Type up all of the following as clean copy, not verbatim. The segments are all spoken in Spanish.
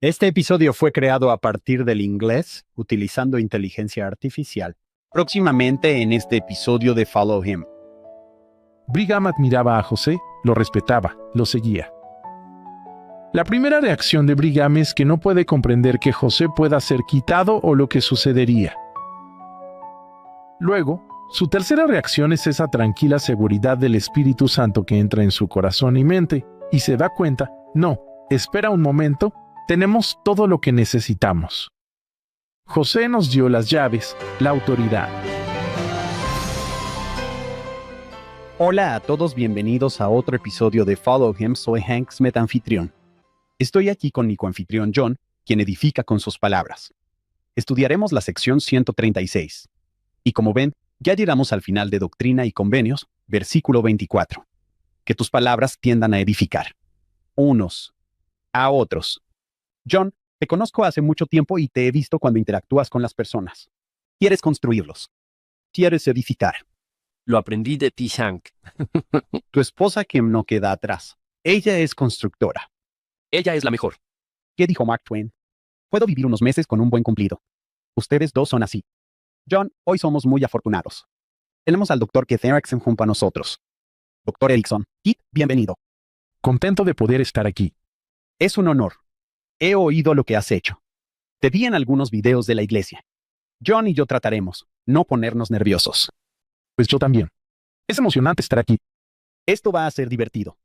Este episodio fue creado a partir del inglés utilizando inteligencia artificial. Próximamente en este episodio de Follow Him. Brigham admiraba a José, lo respetaba, lo seguía. La primera reacción de Brigham es que no puede comprender que José pueda ser quitado o lo que sucedería. Luego, su tercera reacción es esa tranquila seguridad del Espíritu Santo que entra en su corazón y mente, y se da cuenta, no, espera un momento, tenemos todo lo que necesitamos. José nos dio las llaves, la autoridad. Hola a todos, bienvenidos a otro episodio de Follow Him. Soy Hank Smith, anfitrión. Estoy aquí con mi coanfitrión John, quien edifica con sus palabras. Estudiaremos la sección 136. Y como ven, ya llegamos al final de Doctrina y Convenios, versículo 24. Que tus palabras tiendan a edificar. Unos a otros. John, te conozco hace mucho tiempo y te he visto cuando interactúas con las personas. Quieres construirlos. Quieres edificar. Lo aprendí de ti, Hank. Tu esposa que no queda atrás. Ella es constructora. Ella es la mejor. ¿Qué dijo Mark Twain? Puedo vivir unos meses con un buen cumplido. Ustedes dos son así. John, hoy somos muy afortunados. Tenemos al Dr. Keith Erickson junto a nosotros. Dr. Erickson, Keith, bienvenido. Contento de poder estar aquí. Es un honor. He oído lo que has hecho. Te vi en algunos videos de la iglesia. John y yo trataremos no ponernos nerviosos. Pues yo también. Es emocionante estar aquí. Esto va a ser divertido.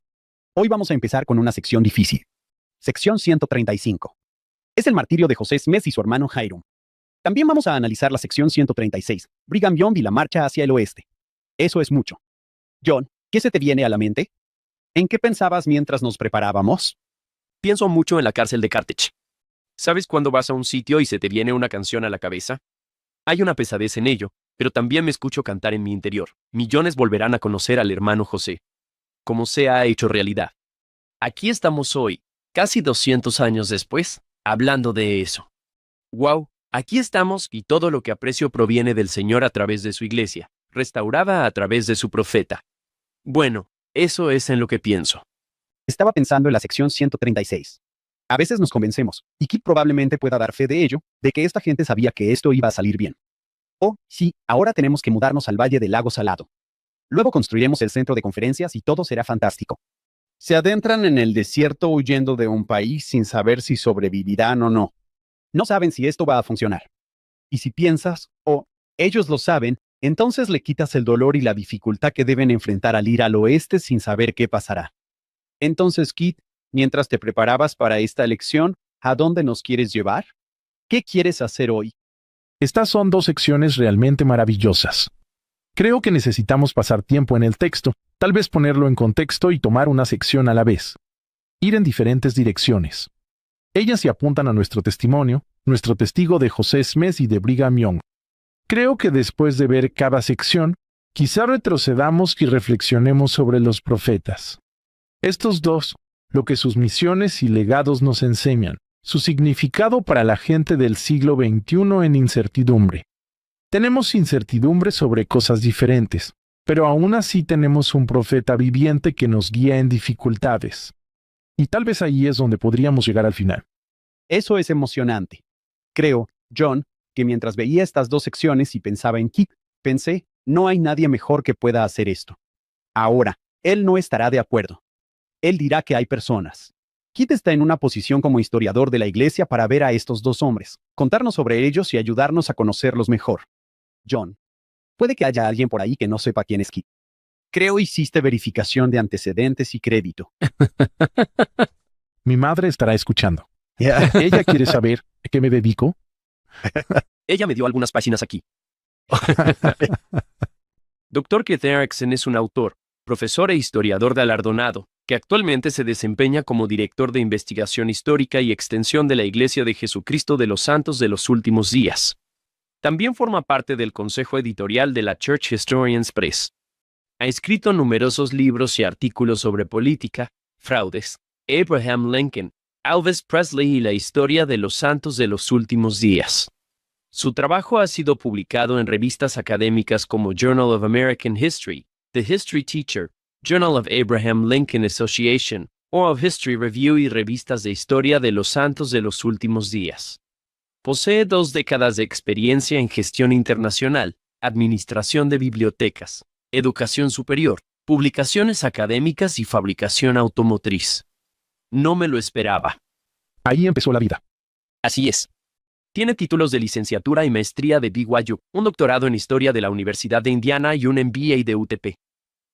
Hoy vamos a empezar con una sección difícil. Sección 135. Es el martirio de José Smith y su hermano Hiram. También vamos a analizar la sección 136, Brigham Young y la marcha hacia el oeste. Eso es mucho. John, ¿qué se te viene a la mente? ¿En qué pensabas mientras nos preparábamos? Pienso mucho en la cárcel de Carthage. ¿Sabes cuando vas a un sitio y se te viene una canción a la cabeza? Hay una pesadez en ello, pero también me escucho cantar en mi interior. Millones volverán a conocer al hermano José. Como se ha hecho realidad. Aquí estamos hoy, casi 200 años después, hablando de eso. ¡Wow! Aquí estamos y todo lo que aprecio proviene del Señor a través de su iglesia, restaurada a través de su profeta. Bueno, eso es en lo que pienso. Estaba pensando en la sección 136. A veces nos convencemos, y Kip probablemente pueda dar fe de ello, de que esta gente sabía que esto iba a salir bien. Oh, sí, ahora tenemos que mudarnos al Valle del Lago Salado. Luego construiremos el centro de conferencias y todo será fantástico. Se adentran en el desierto huyendo de un país sin saber si sobrevivirán o no. No saben si esto va a funcionar. Y si piensas, oh, ellos lo saben, entonces le quitas el dolor y la dificultad que deben enfrentar al ir al oeste sin saber qué pasará. Entonces, Kit, mientras te preparabas para esta lección, ¿a dónde nos quieres llevar? ¿Qué quieres hacer hoy? Estas son dos secciones realmente maravillosas. Creo que necesitamos pasar tiempo en el texto, tal vez ponerlo en contexto y tomar una sección a la vez. Ir en diferentes direcciones. Ellas se apuntan a nuestro testimonio, nuestro testigo de José Smith y de Brigham Young. Creo que después de ver cada sección, quizá retrocedamos y reflexionemos sobre los profetas. Estos dos, lo que sus misiones y legados nos enseñan, su significado para la gente del siglo XXI en incertidumbre. Tenemos incertidumbre sobre cosas diferentes, pero aún así tenemos un profeta viviente que nos guía en dificultades. Y tal vez ahí es donde podríamos llegar al final. Eso es emocionante. Creo, John, que mientras veía estas dos secciones y pensaba en Kip, pensé, no hay nadie mejor que pueda hacer esto. Ahora, él no estará de acuerdo. Él dirá que hay personas. Kit está en una posición como historiador de la iglesia para ver a estos dos hombres, contarnos sobre ellos y ayudarnos a conocerlos mejor. John, puede que haya alguien por ahí que no sepa quién es Kit. Creo hiciste verificación de antecedentes y crédito. Mi madre estará escuchando. Ella quiere saber a qué me dedico. Ella me dio algunas páginas aquí. Dr. Keith Erickson es un autor, profesor e historiador galardonado, que actualmente se desempeña como director de investigación histórica y extensión de la Iglesia de Jesucristo de los Santos de los Últimos Días. También forma parte del consejo editorial de la Church Historians Press. Ha escrito numerosos libros y artículos sobre política, fraudes, Abraham Lincoln, Elvis Presley y la historia de los santos de los últimos días. Su trabajo ha sido publicado en revistas académicas como Journal of American History, The History Teacher, Journal of Abraham Lincoln Association, Oral History Review y revistas de historia de los santos de los últimos días. Posee 2 décadas de experiencia en gestión internacional, administración de bibliotecas, educación superior, publicaciones académicas y fabricación automotriz. No me lo esperaba. Ahí empezó la vida. Así es. Tiene títulos de licenciatura y maestría de BYU, un doctorado en historia de la Universidad de Indiana y un MBA de UTP.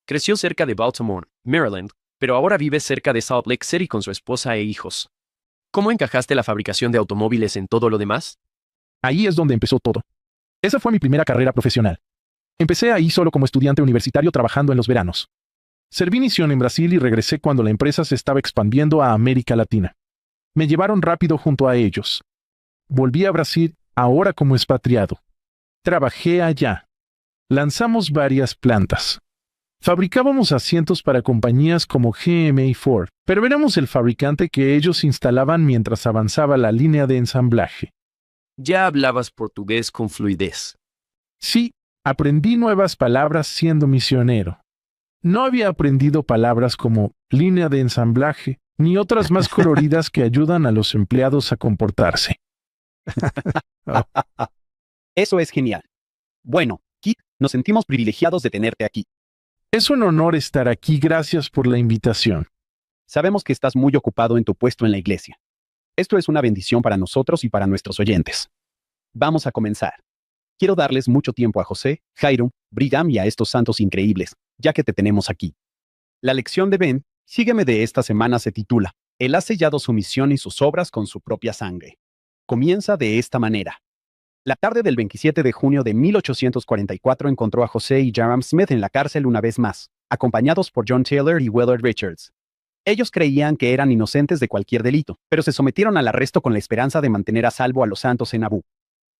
Creció cerca de Baltimore, Maryland, pero ahora vive cerca de Salt Lake City con su esposa e hijos. ¿Cómo encajaste la fabricación de automóviles en todo lo demás? Ahí es donde empezó todo. Esa fue mi primera carrera profesional. Empecé ahí solo como estudiante universitario trabajando en los veranos. Serví misión en Brasil y regresé cuando la empresa se estaba expandiendo a América Latina. Me llevaron rápido junto a ellos. Volví a Brasil, ahora como expatriado. Trabajé allá. Lanzamos varias plantas. Fabricábamos asientos para compañías como GM y Ford, pero éramos el fabricante que ellos instalaban mientras avanzaba la línea de ensamblaje. Ya hablabas portugués con fluidez. Sí, aprendí nuevas palabras siendo misionero. No había aprendido palabras como línea de ensamblaje, ni otras más coloridas que ayudan a los empleados a comportarse. Eso es genial. Bueno, Kit, nos sentimos privilegiados de tenerte aquí. Es un honor estar aquí, gracias por la invitación. Sabemos que estás muy ocupado en tu puesto en la iglesia. Esto es una bendición para nosotros y para nuestros oyentes. Vamos a comenzar. Quiero darles mucho tiempo a José, Hiram, Brigham y a estos santos increíbles, ya que te tenemos aquí. La lección de Ben, sígueme de esta semana se titula, Él ha sellado su misión y sus obras con su propia sangre. Comienza de esta manera. La tarde del 27 de junio de 1844 encontró a José y Jerram Smith en la cárcel una vez más, acompañados por John Taylor y Willard Richards. Ellos creían que eran inocentes de cualquier delito, pero se sometieron al arresto con la esperanza de mantener a salvo a los santos en Nabú.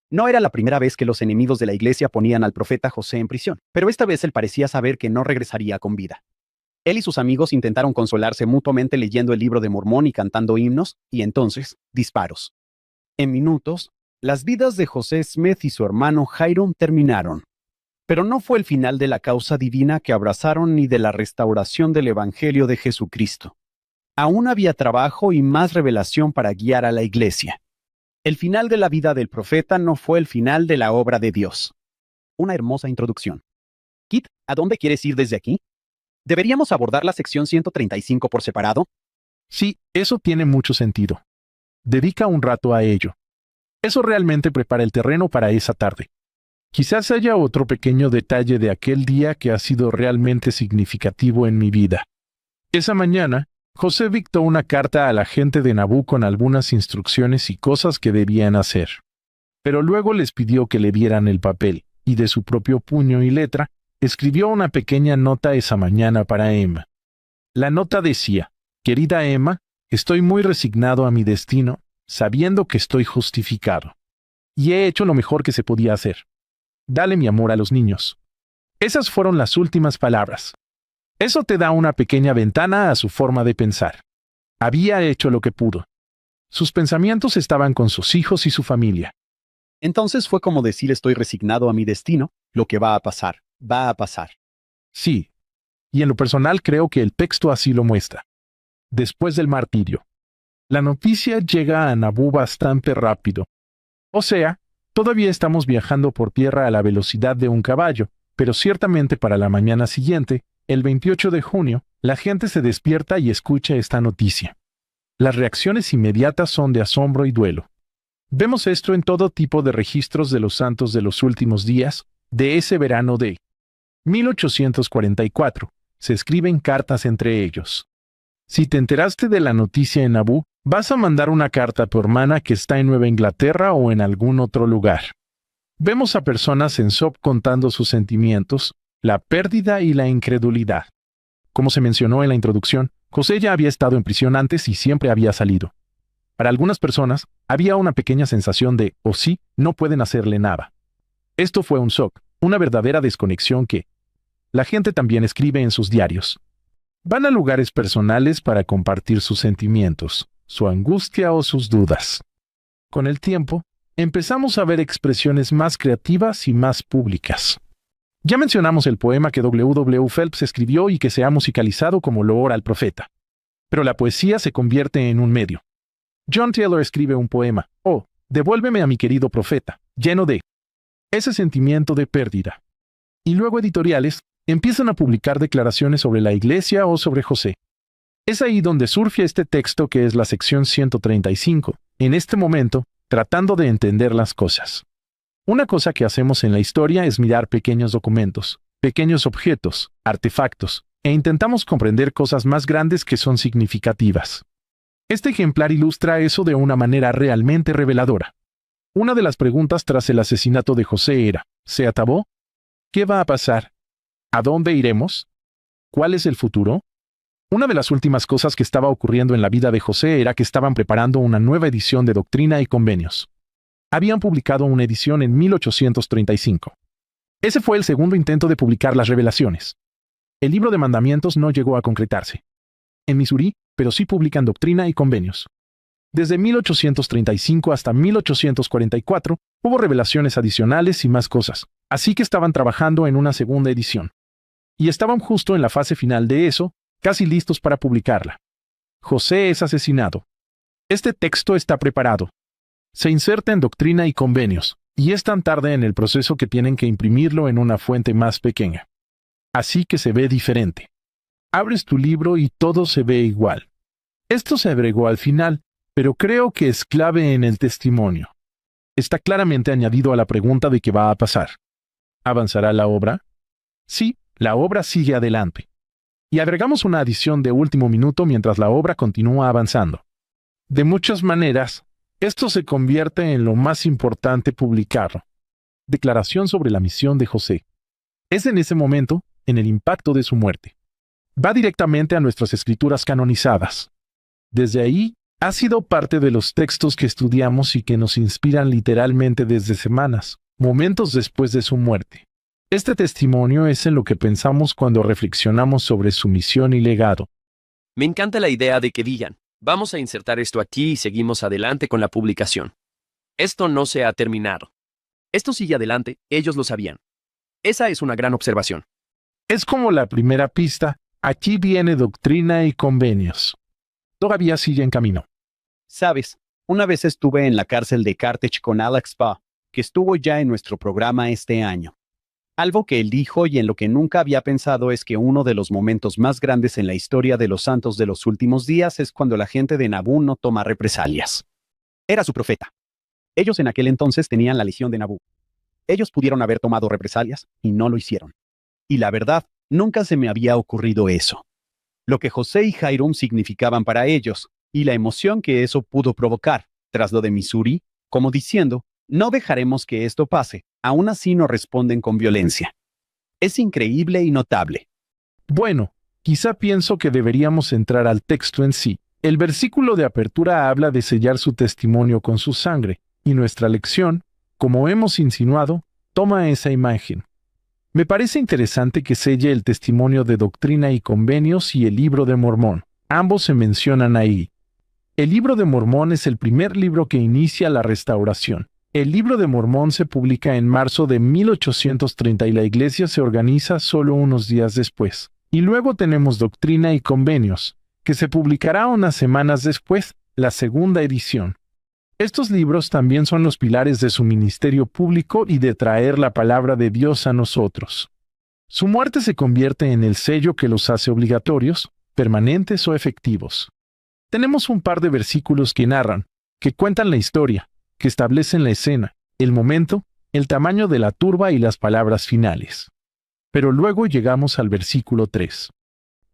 No era la primera vez que los enemigos de la iglesia ponían al profeta José en prisión, pero esta vez él parecía saber que no regresaría con vida. Él y sus amigos intentaron consolarse mutuamente leyendo el libro de Mormón y cantando himnos, y entonces, disparos. En minutos, las vidas de José Smith y su hermano Hiram terminaron. Pero no fue el final de la causa divina que abrazaron ni de la restauración del Evangelio de Jesucristo. Aún había trabajo y más revelación para guiar a la iglesia. El final de la vida del profeta no fue el final de la obra de Dios. Una hermosa introducción. Kit, ¿a dónde quieres ir desde aquí? ¿Deberíamos abordar la sección 135 por separado? Sí, eso tiene mucho sentido. Dedica un rato a ello. Eso realmente prepara el terreno para esa tarde. Quizás haya otro pequeño detalle de aquel día que ha sido realmente significativo en mi vida. Esa mañana, José dictó una carta a la gente de Nabú con algunas instrucciones y cosas que debían hacer. Pero luego les pidió que le dieran el papel, y de su propio puño y letra, escribió una pequeña nota esa mañana para Emma. La nota decía, «Querida Emma, estoy muy resignado a mi destino, sabiendo que estoy justificado. Y he hecho lo mejor que se podía hacer. Dale mi amor a los niños». Esas fueron las últimas palabras. Eso te da una pequeña ventana a su forma de pensar. Había hecho lo que pudo. Sus pensamientos estaban con sus hijos y su familia. Entonces fue como decir estoy resignado a mi destino, lo que va a pasar, va a pasar. Sí. Y en lo personal creo que el texto así lo muestra. Después del martirio. La noticia llega a Nabú bastante rápido. O sea, todavía estamos viajando por tierra a la velocidad de un caballo, pero ciertamente para la mañana siguiente, el 28 de junio, la gente se despierta y escucha esta noticia. Las reacciones inmediatas son de asombro y duelo. Vemos esto en todo tipo de registros de los santos de los últimos días, de ese verano de 1844. Se escriben cartas entre ellos. Si te enteraste de la noticia en Nabú, vas a mandar una carta a tu hermana que está en Nueva Inglaterra o en algún otro lugar. Vemos a personas en Sop contando sus sentimientos, la pérdida y la incredulidad. Como se mencionó en la introducción, José ya había estado en prisión antes y siempre había salido. Para algunas personas, había una pequeña sensación de, o sí, no pueden hacerle nada. Esto fue un shock, una verdadera desconexión que la gente también escribe en sus diarios. Van a lugares personales para compartir sus sentimientos, su angustia o sus dudas. Con el tiempo, empezamos a ver expresiones más creativas y más públicas. Ya mencionamos el poema que W. W. Phelps escribió y que se ha musicalizado como loor al profeta. pero la poesía se convierte en un medio. John Taylor escribe un poema, "Oh, devuélveme a mi querido profeta", lleno de ese sentimiento de pérdida. Y luego editoriales empiezan a publicar declaraciones sobre la iglesia o sobre José. Es ahí donde surge este texto que es la sección 135, en este momento, tratando de entender las cosas. Una cosa que hacemos en la historia es mirar pequeños documentos, pequeños objetos, artefactos, e intentamos comprender cosas más grandes que son significativas. Este ejemplar ilustra eso de una manera realmente reveladora. Una de las preguntas tras el asesinato de José era, ¿se acabó? ¿Qué va a pasar? ¿A dónde iremos? ¿Cuál es el futuro? Una de las últimas cosas que estaba ocurriendo en la vida de José era que estaban preparando una nueva edición de Doctrina y Convenios. Habían publicado una edición en 1835. Ese fue el segundo intento de publicar las revelaciones. El libro de mandamientos no llegó a concretarse en Missouri, pero sí publican Doctrina y Convenios. Desde 1835 hasta 1844 hubo revelaciones adicionales y más cosas, así que estaban trabajando en una segunda edición. Y estaban justo en la fase final de eso, casi listos para publicarla. José es asesinado. Este texto está preparado. Se inserta en Doctrina y Convenios, y es tan tarde en el proceso que tienen que imprimirlo en una fuente más pequeña. Así que se ve diferente. Abres tu libro y todo se ve igual. Esto se agregó al final, pero creo que es clave en el testimonio. Está claramente añadido a la pregunta de qué va a pasar. ¿Avanzará la obra? Sí, la obra sigue adelante. Y agregamos una adición de último minuto mientras la obra continúa avanzando. De muchas maneras, esto se convierte en lo más importante publicarlo. Declaración sobre la misión de José. Es en ese momento, en el impacto de su muerte. Va directamente a nuestras escrituras canonizadas. Desde ahí, ha sido parte de los textos que estudiamos y que nos inspiran literalmente desde semanas, momentos después de su muerte. Este testimonio es en lo que pensamos cuando reflexionamos sobre su misión y legado. Me encanta la idea de que digan, vamos a insertar esto aquí y seguimos adelante con la publicación. Esto no se ha terminado. Esto sigue adelante, ellos lo sabían. Esa es una gran observación. Es como la primera pista, aquí viene Doctrina y Convenios. Todavía sigue en camino. Sabes, una vez estuve en la cárcel de Carthage con Alex Spa, que estuvo ya en nuestro programa este año. Algo que él dijo y en lo que nunca había pensado es que uno de los momentos más grandes en la historia de los santos de los últimos días es cuando la gente de Nabú no toma represalias. Era su profeta. Ellos en aquel entonces tenían la legión de Nabú. Ellos pudieron haber tomado represalias y no lo hicieron. Y la verdad, nunca se me había ocurrido eso. Lo que José y Hiram significaban para ellos, y la emoción que eso pudo provocar, tras lo de Missouri, como diciendo, no dejaremos que esto pase, aún así no responden con violencia. Es increíble y notable. Bueno, quizá pienso que deberíamos entrar al texto en sí. El versículo de apertura habla de sellar su testimonio con su sangre, y nuestra lección, como hemos insinuado, toma esa imagen. Me parece interesante que selle el testimonio de Doctrina y Convenios y el Libro de Mormón. Ambos se mencionan ahí. El Libro de Mormón es el primer libro que inicia la restauración. El Libro de Mormón se publica en marzo de 1830 y la iglesia se organiza solo unos días después. Y luego tenemos Doctrina y Convenios, que se publicará unas semanas después, la segunda edición. Estos libros también son los pilares de su ministerio público y de traer la palabra de Dios a nosotros. Su muerte se convierte en el sello que los hace obligatorios, permanentes o efectivos. Tenemos un par de versículos que narran, que cuentan la historia, que establecen la escena, el momento, el tamaño de la turba y las palabras finales. Pero luego llegamos al versículo 3.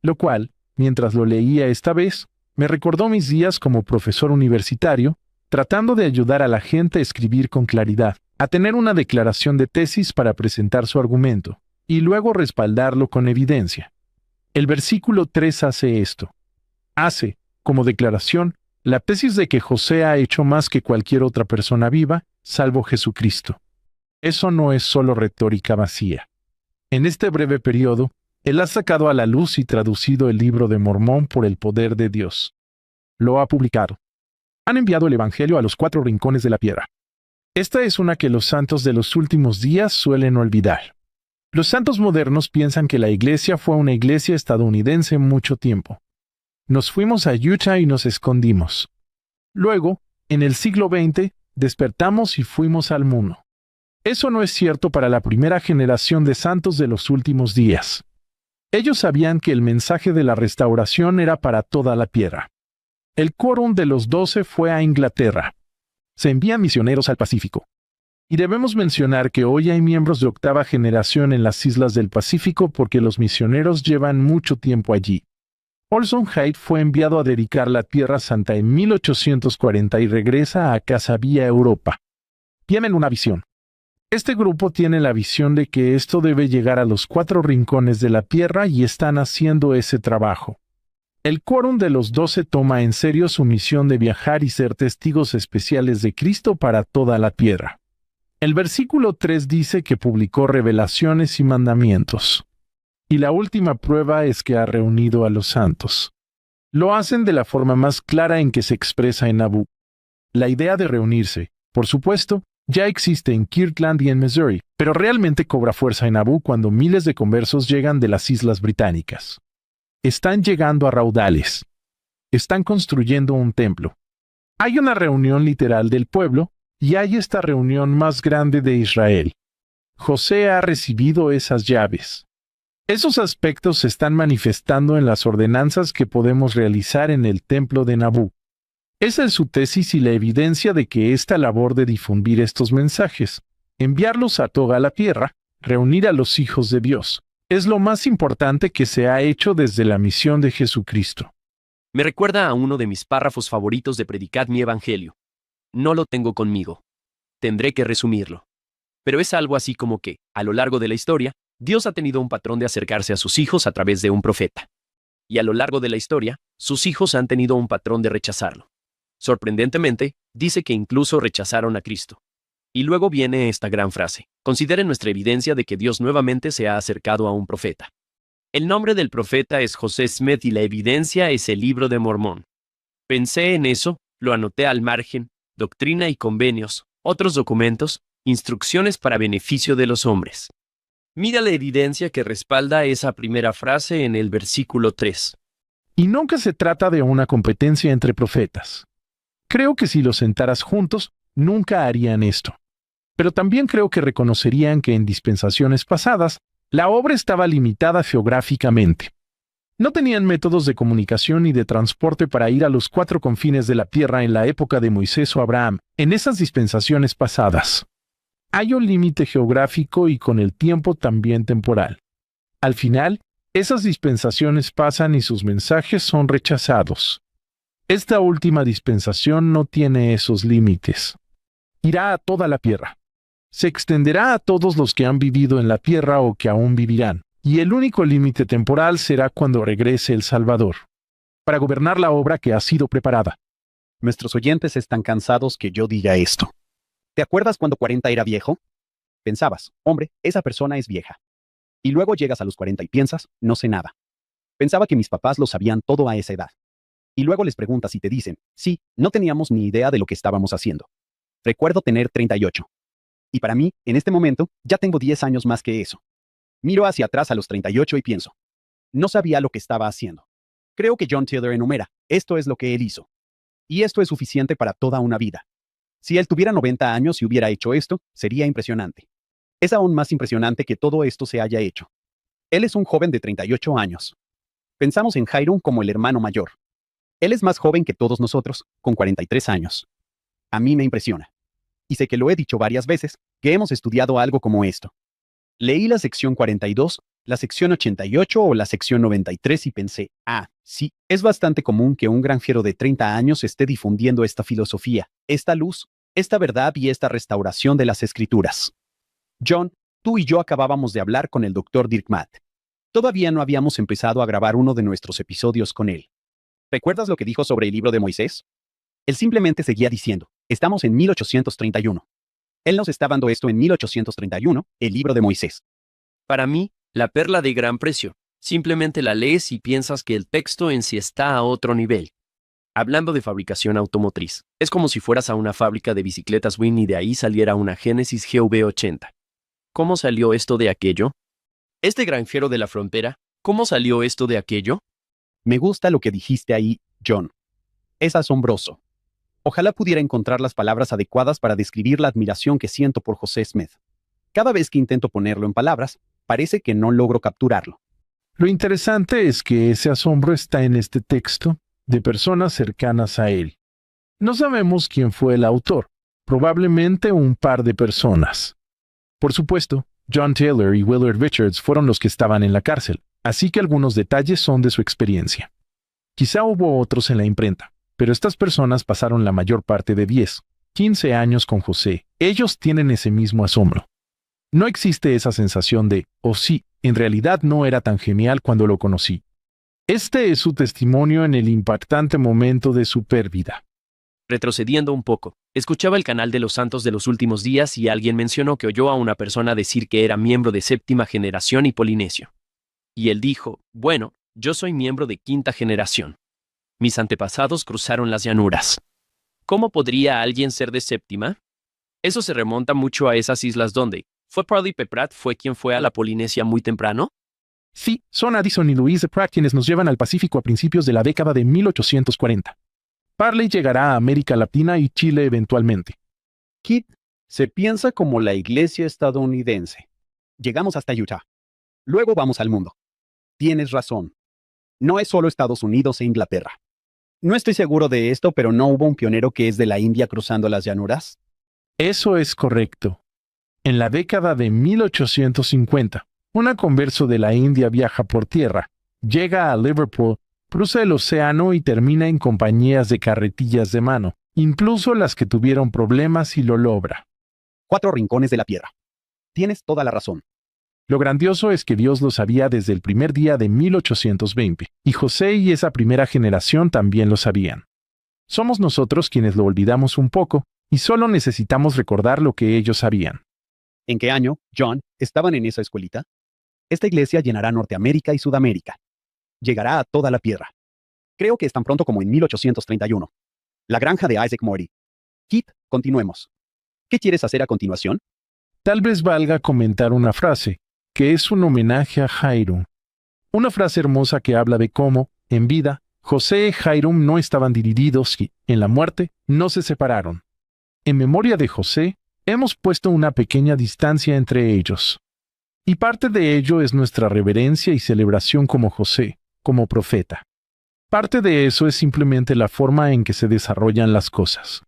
Lo cual, mientras lo leía esta vez, me recordó mis días como profesor universitario, tratando de ayudar a la gente a escribir con claridad, a tener una declaración de tesis para presentar su argumento, y luego respaldarlo con evidencia. El versículo 3 hace esto. Hace, como declaración, la tesis de que José ha hecho más que cualquier otra persona viva, salvo Jesucristo. Eso no es solo retórica vacía. En este breve periodo, él ha sacado a la luz y traducido el Libro de Mormón por el poder de Dios. Lo ha publicado. Han enviado el Evangelio a los 4 rincones de la tierra. Esta es una que los santos de los últimos días suelen olvidar. Los santos modernos piensan que la iglesia fue una iglesia estadounidense mucho tiempo. Nos fuimos a Utah y nos escondimos. Luego, en el siglo XX, despertamos y fuimos al mundo. Eso no es cierto para la primera generación de santos de los últimos días. Ellos sabían que el mensaje de la restauración era para toda la tierra. El quórum de los 12 fue a Inglaterra. Se envían misioneros al Pacífico. Y debemos mencionar que hoy hay miembros de octava generación en las islas del Pacífico porque los misioneros llevan mucho tiempo allí. Orson Hyde fue enviado a dedicar la Tierra Santa en 1840 y regresa a casa vía Europa. Tienen una visión. Este grupo tiene la visión de que esto debe llegar a los 4 rincones de la Tierra y están haciendo ese trabajo. El quórum de los 12 toma en serio su misión de viajar y ser testigos especiales de Cristo para toda la Tierra. El versículo 3 dice que publicó revelaciones y mandamientos. Y la última prueba es que ha reunido a los santos. Lo hacen de la forma más clara en que se expresa en Nauvoo. La idea de reunirse, por supuesto, ya existe en Kirtland y en Missouri, pero realmente cobra fuerza en Nauvoo cuando miles de conversos llegan de las Islas Británicas. Están llegando a raudales. Están construyendo un templo. Hay una reunión literal del pueblo, y hay esta reunión más grande de Israel. José ha recibido esas llaves. Esos aspectos se están manifestando en las ordenanzas que podemos realizar en el templo de Nauvoo. Esa es su tesis y la evidencia de que esta labor de difundir estos mensajes, enviarlos a toda la tierra, reunir a los hijos de Dios, es lo más importante que se ha hecho desde la misión de Jesucristo. Me recuerda a uno de mis párrafos favoritos de Predicad mi Evangelio. No lo tengo conmigo. Tendré que resumirlo. Pero es algo así como que, a lo largo de la historia, Dios ha tenido un patrón de acercarse a sus hijos a través de un profeta. Y a lo largo de la historia, sus hijos han tenido un patrón de rechazarlo. Sorprendentemente, dice que incluso rechazaron a Cristo. Y luego viene esta gran frase: consideren nuestra evidencia de que Dios nuevamente se ha acercado a un profeta. El nombre del profeta es José Smith y la evidencia es el Libro de Mormón. Pensé en eso, lo anoté al margen: doctrina y convenios, otros documentos, instrucciones para beneficio de los hombres. Mira la evidencia que respalda esa primera frase en el versículo 3. Y nunca se trata de una competencia entre profetas. Creo que si los sentaras juntos, nunca harían esto. Pero también creo que reconocerían que en dispensaciones pasadas, la obra estaba limitada geográficamente. No tenían métodos de comunicación ni de transporte para ir a los 4 confines de la tierra en la época de Moisés o Abraham, en esas dispensaciones pasadas. Hay un límite geográfico y con el tiempo también temporal. Al final, esas dispensaciones pasan y sus mensajes son rechazados. Esta última dispensación no tiene esos límites. Irá a toda la tierra. Se extenderá a todos los que han vivido en la tierra o que aún vivirán. Y el único límite temporal será cuando regrese el Salvador, para gobernar la obra que ha sido preparada. Nuestros oyentes están cansados que yo diga esto. ¿Te acuerdas cuando 40 era viejo? Pensabas, hombre, esa persona es vieja. Y luego llegas a los 40 y piensas, no sé nada. Pensaba que mis papás lo sabían todo a esa edad. Y luego les preguntas y te dicen, sí, no teníamos ni idea de lo que estábamos haciendo. Recuerdo tener 38. Y para mí, en este momento, ya tengo 10 años más que eso. Miro hacia atrás a los 38 y pienso, no sabía lo que estaba haciendo. Creo que John Taylor enumera, esto es lo que él hizo. Y esto es suficiente para toda una vida. Si él tuviera 90 años y hubiera hecho esto, sería impresionante. Es aún más impresionante que todo esto se haya hecho. Él es un joven de 38 años. Pensamos en Hiram como el hermano mayor. Él es más joven que todos nosotros, con 43 años. A mí me impresiona. Y sé que lo he dicho varias veces, que hemos estudiado algo como esto. Leí la sección 42, la sección 88 o la sección 93 y pensé, sí, es bastante común que un granjero de 30 años esté difundiendo esta filosofía, esta luz, esta verdad y esta restauración de las escrituras. John, tú y yo acabábamos de hablar con el Dr. Dirk Matt. Todavía no habíamos empezado a grabar uno de nuestros episodios con él. ¿Recuerdas lo que dijo sobre el libro de Moisés? Él simplemente seguía diciendo, estamos en 1831. Él nos está dando esto en 1831, el libro de Moisés. Para mí, la perla de gran precio. Simplemente la lees y piensas que el texto en sí está a otro nivel. Hablando de fabricación automotriz, es como si fueras a una fábrica de bicicletas Win y de ahí saliera una Genesis GV80. ¿Cómo salió esto de aquello? Este granjero de la frontera, ¿cómo salió esto de aquello? Me gusta lo que dijiste ahí, John. Es asombroso. Ojalá pudiera encontrar las palabras adecuadas para describir la admiración que siento por José Smith. Cada vez que intento ponerlo en palabras, parece que no logro capturarlo. Lo interesante es que ese asombro está en este texto de personas cercanas a él. No sabemos quién fue el autor, probablemente un par de personas. Por supuesto, John Taylor y Willard Richards fueron los que estaban en la cárcel, así que algunos detalles son de su experiencia. Quizá hubo otros en la imprenta, pero estas personas pasaron la mayor parte de 10, 15 años con José. Ellos tienen ese mismo asombro. No existe esa sensación de, oh sí, en realidad no era tan genial cuando lo conocí. Este es su testimonio en el impactante momento de su pérdida. Retrocediendo un poco, escuchaba el canal de los santos de los últimos días y alguien mencionó que oyó a una persona decir que era miembro de séptima generación y polinesio. Y él dijo, bueno, yo soy miembro de quinta generación. Mis antepasados cruzaron las llanuras. ¿Cómo podría alguien ser de séptima? Eso se remonta mucho a esas islas donde, ¿fue Parley P. Pratt fue quien fue a la Polinesia muy temprano? Sí, son Addison y Louise Pratt quienes nos llevan al Pacífico a principios de la década de 1840. Parley llegará a América Latina y Chile eventualmente. Kit se piensa como la iglesia estadounidense. Llegamos hasta Utah. Luego vamos al mundo. Tienes razón. No es solo Estados Unidos e Inglaterra. No estoy seguro de esto, pero ¿no hubo un pionero que es de la India cruzando las llanuras? Eso es correcto. En la década de 1850, un converso de la India viaja por tierra, llega a Liverpool, cruza el océano y termina en compañías de carretillas de mano, incluso las que tuvieron problemas y lo logra. 4 rincones de la tierra. Tienes toda la razón. Lo grandioso es que Dios lo sabía desde el primer día de 1820, y José y esa primera generación también lo sabían. Somos nosotros quienes lo olvidamos un poco, y solo necesitamos recordar lo que ellos sabían. ¿En qué año, John, estaban en esa escuelita? Esta iglesia llenará Norteamérica y Sudamérica. Llegará a toda la tierra. Creo que es tan pronto como en 1831. La granja de Isaac Morty. Kit, continuemos. ¿Qué quieres hacer a continuación? Tal vez valga comentar una frase, que es un homenaje a Hiram. Una frase hermosa que habla de cómo, en vida, José y Hiram no estaban divididos y, en la muerte, no se separaron. En memoria de José, hemos puesto una pequeña distancia entre ellos. Y parte de ello es nuestra reverencia y celebración como José, como profeta. Parte de eso es simplemente la forma en que se desarrollan las cosas.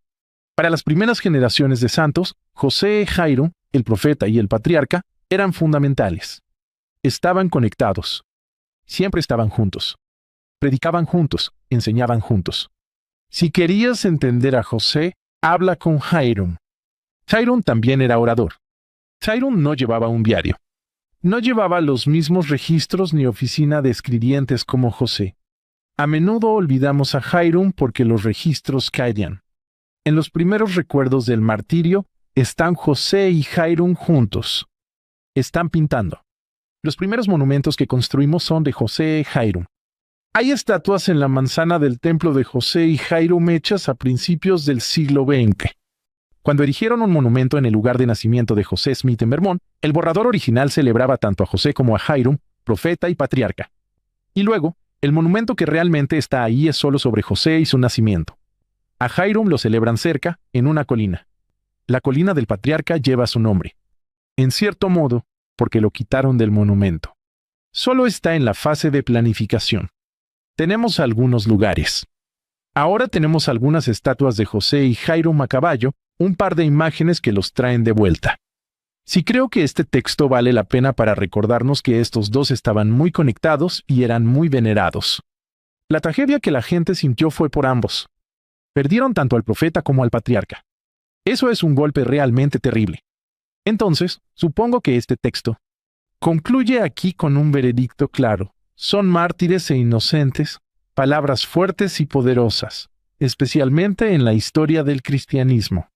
Para las primeras generaciones de santos, José y Hiram, el profeta y el patriarca, eran fundamentales. Estaban conectados. Siempre estaban juntos. Predicaban juntos, enseñaban juntos. Si querías entender a José, habla con Hiram. Hiram también era orador. Hiram no llevaba un diario. No llevaba los mismos registros ni oficina de escribientes como José. A menudo olvidamos a Hiram porque los registros caían. En los primeros recuerdos del martirio están José y Hiram juntos. Están pintando. Los primeros monumentos que construimos son de José y Hiram. Hay estatuas en la manzana del templo de José y Hiram hechas a principios del siglo XX. Cuando erigieron un monumento en el lugar de nacimiento de José Smith en Vermont, el borrador original celebraba tanto a José como a Hiram, profeta y patriarca. Y luego, el monumento que realmente está ahí es solo sobre José y su nacimiento. A Hiram lo celebran cerca, en una colina. La colina del patriarca lleva su nombre. En cierto modo, porque lo quitaron del monumento. Solo está en la fase de planificación. Tenemos algunos lugares. Ahora tenemos algunas estatuas de José y Hiram a caballo, un par de imágenes que los traen de vuelta. Sí creo que este texto vale la pena para recordarnos que estos dos estaban muy conectados y eran muy venerados. La tragedia que la gente sintió fue por ambos. Perdieron tanto al profeta como al patriarca. Eso es un golpe realmente terrible. Entonces, supongo que este texto concluye aquí con un veredicto claro. Son mártires e inocentes, palabras fuertes y poderosas, especialmente en la historia del cristianismo.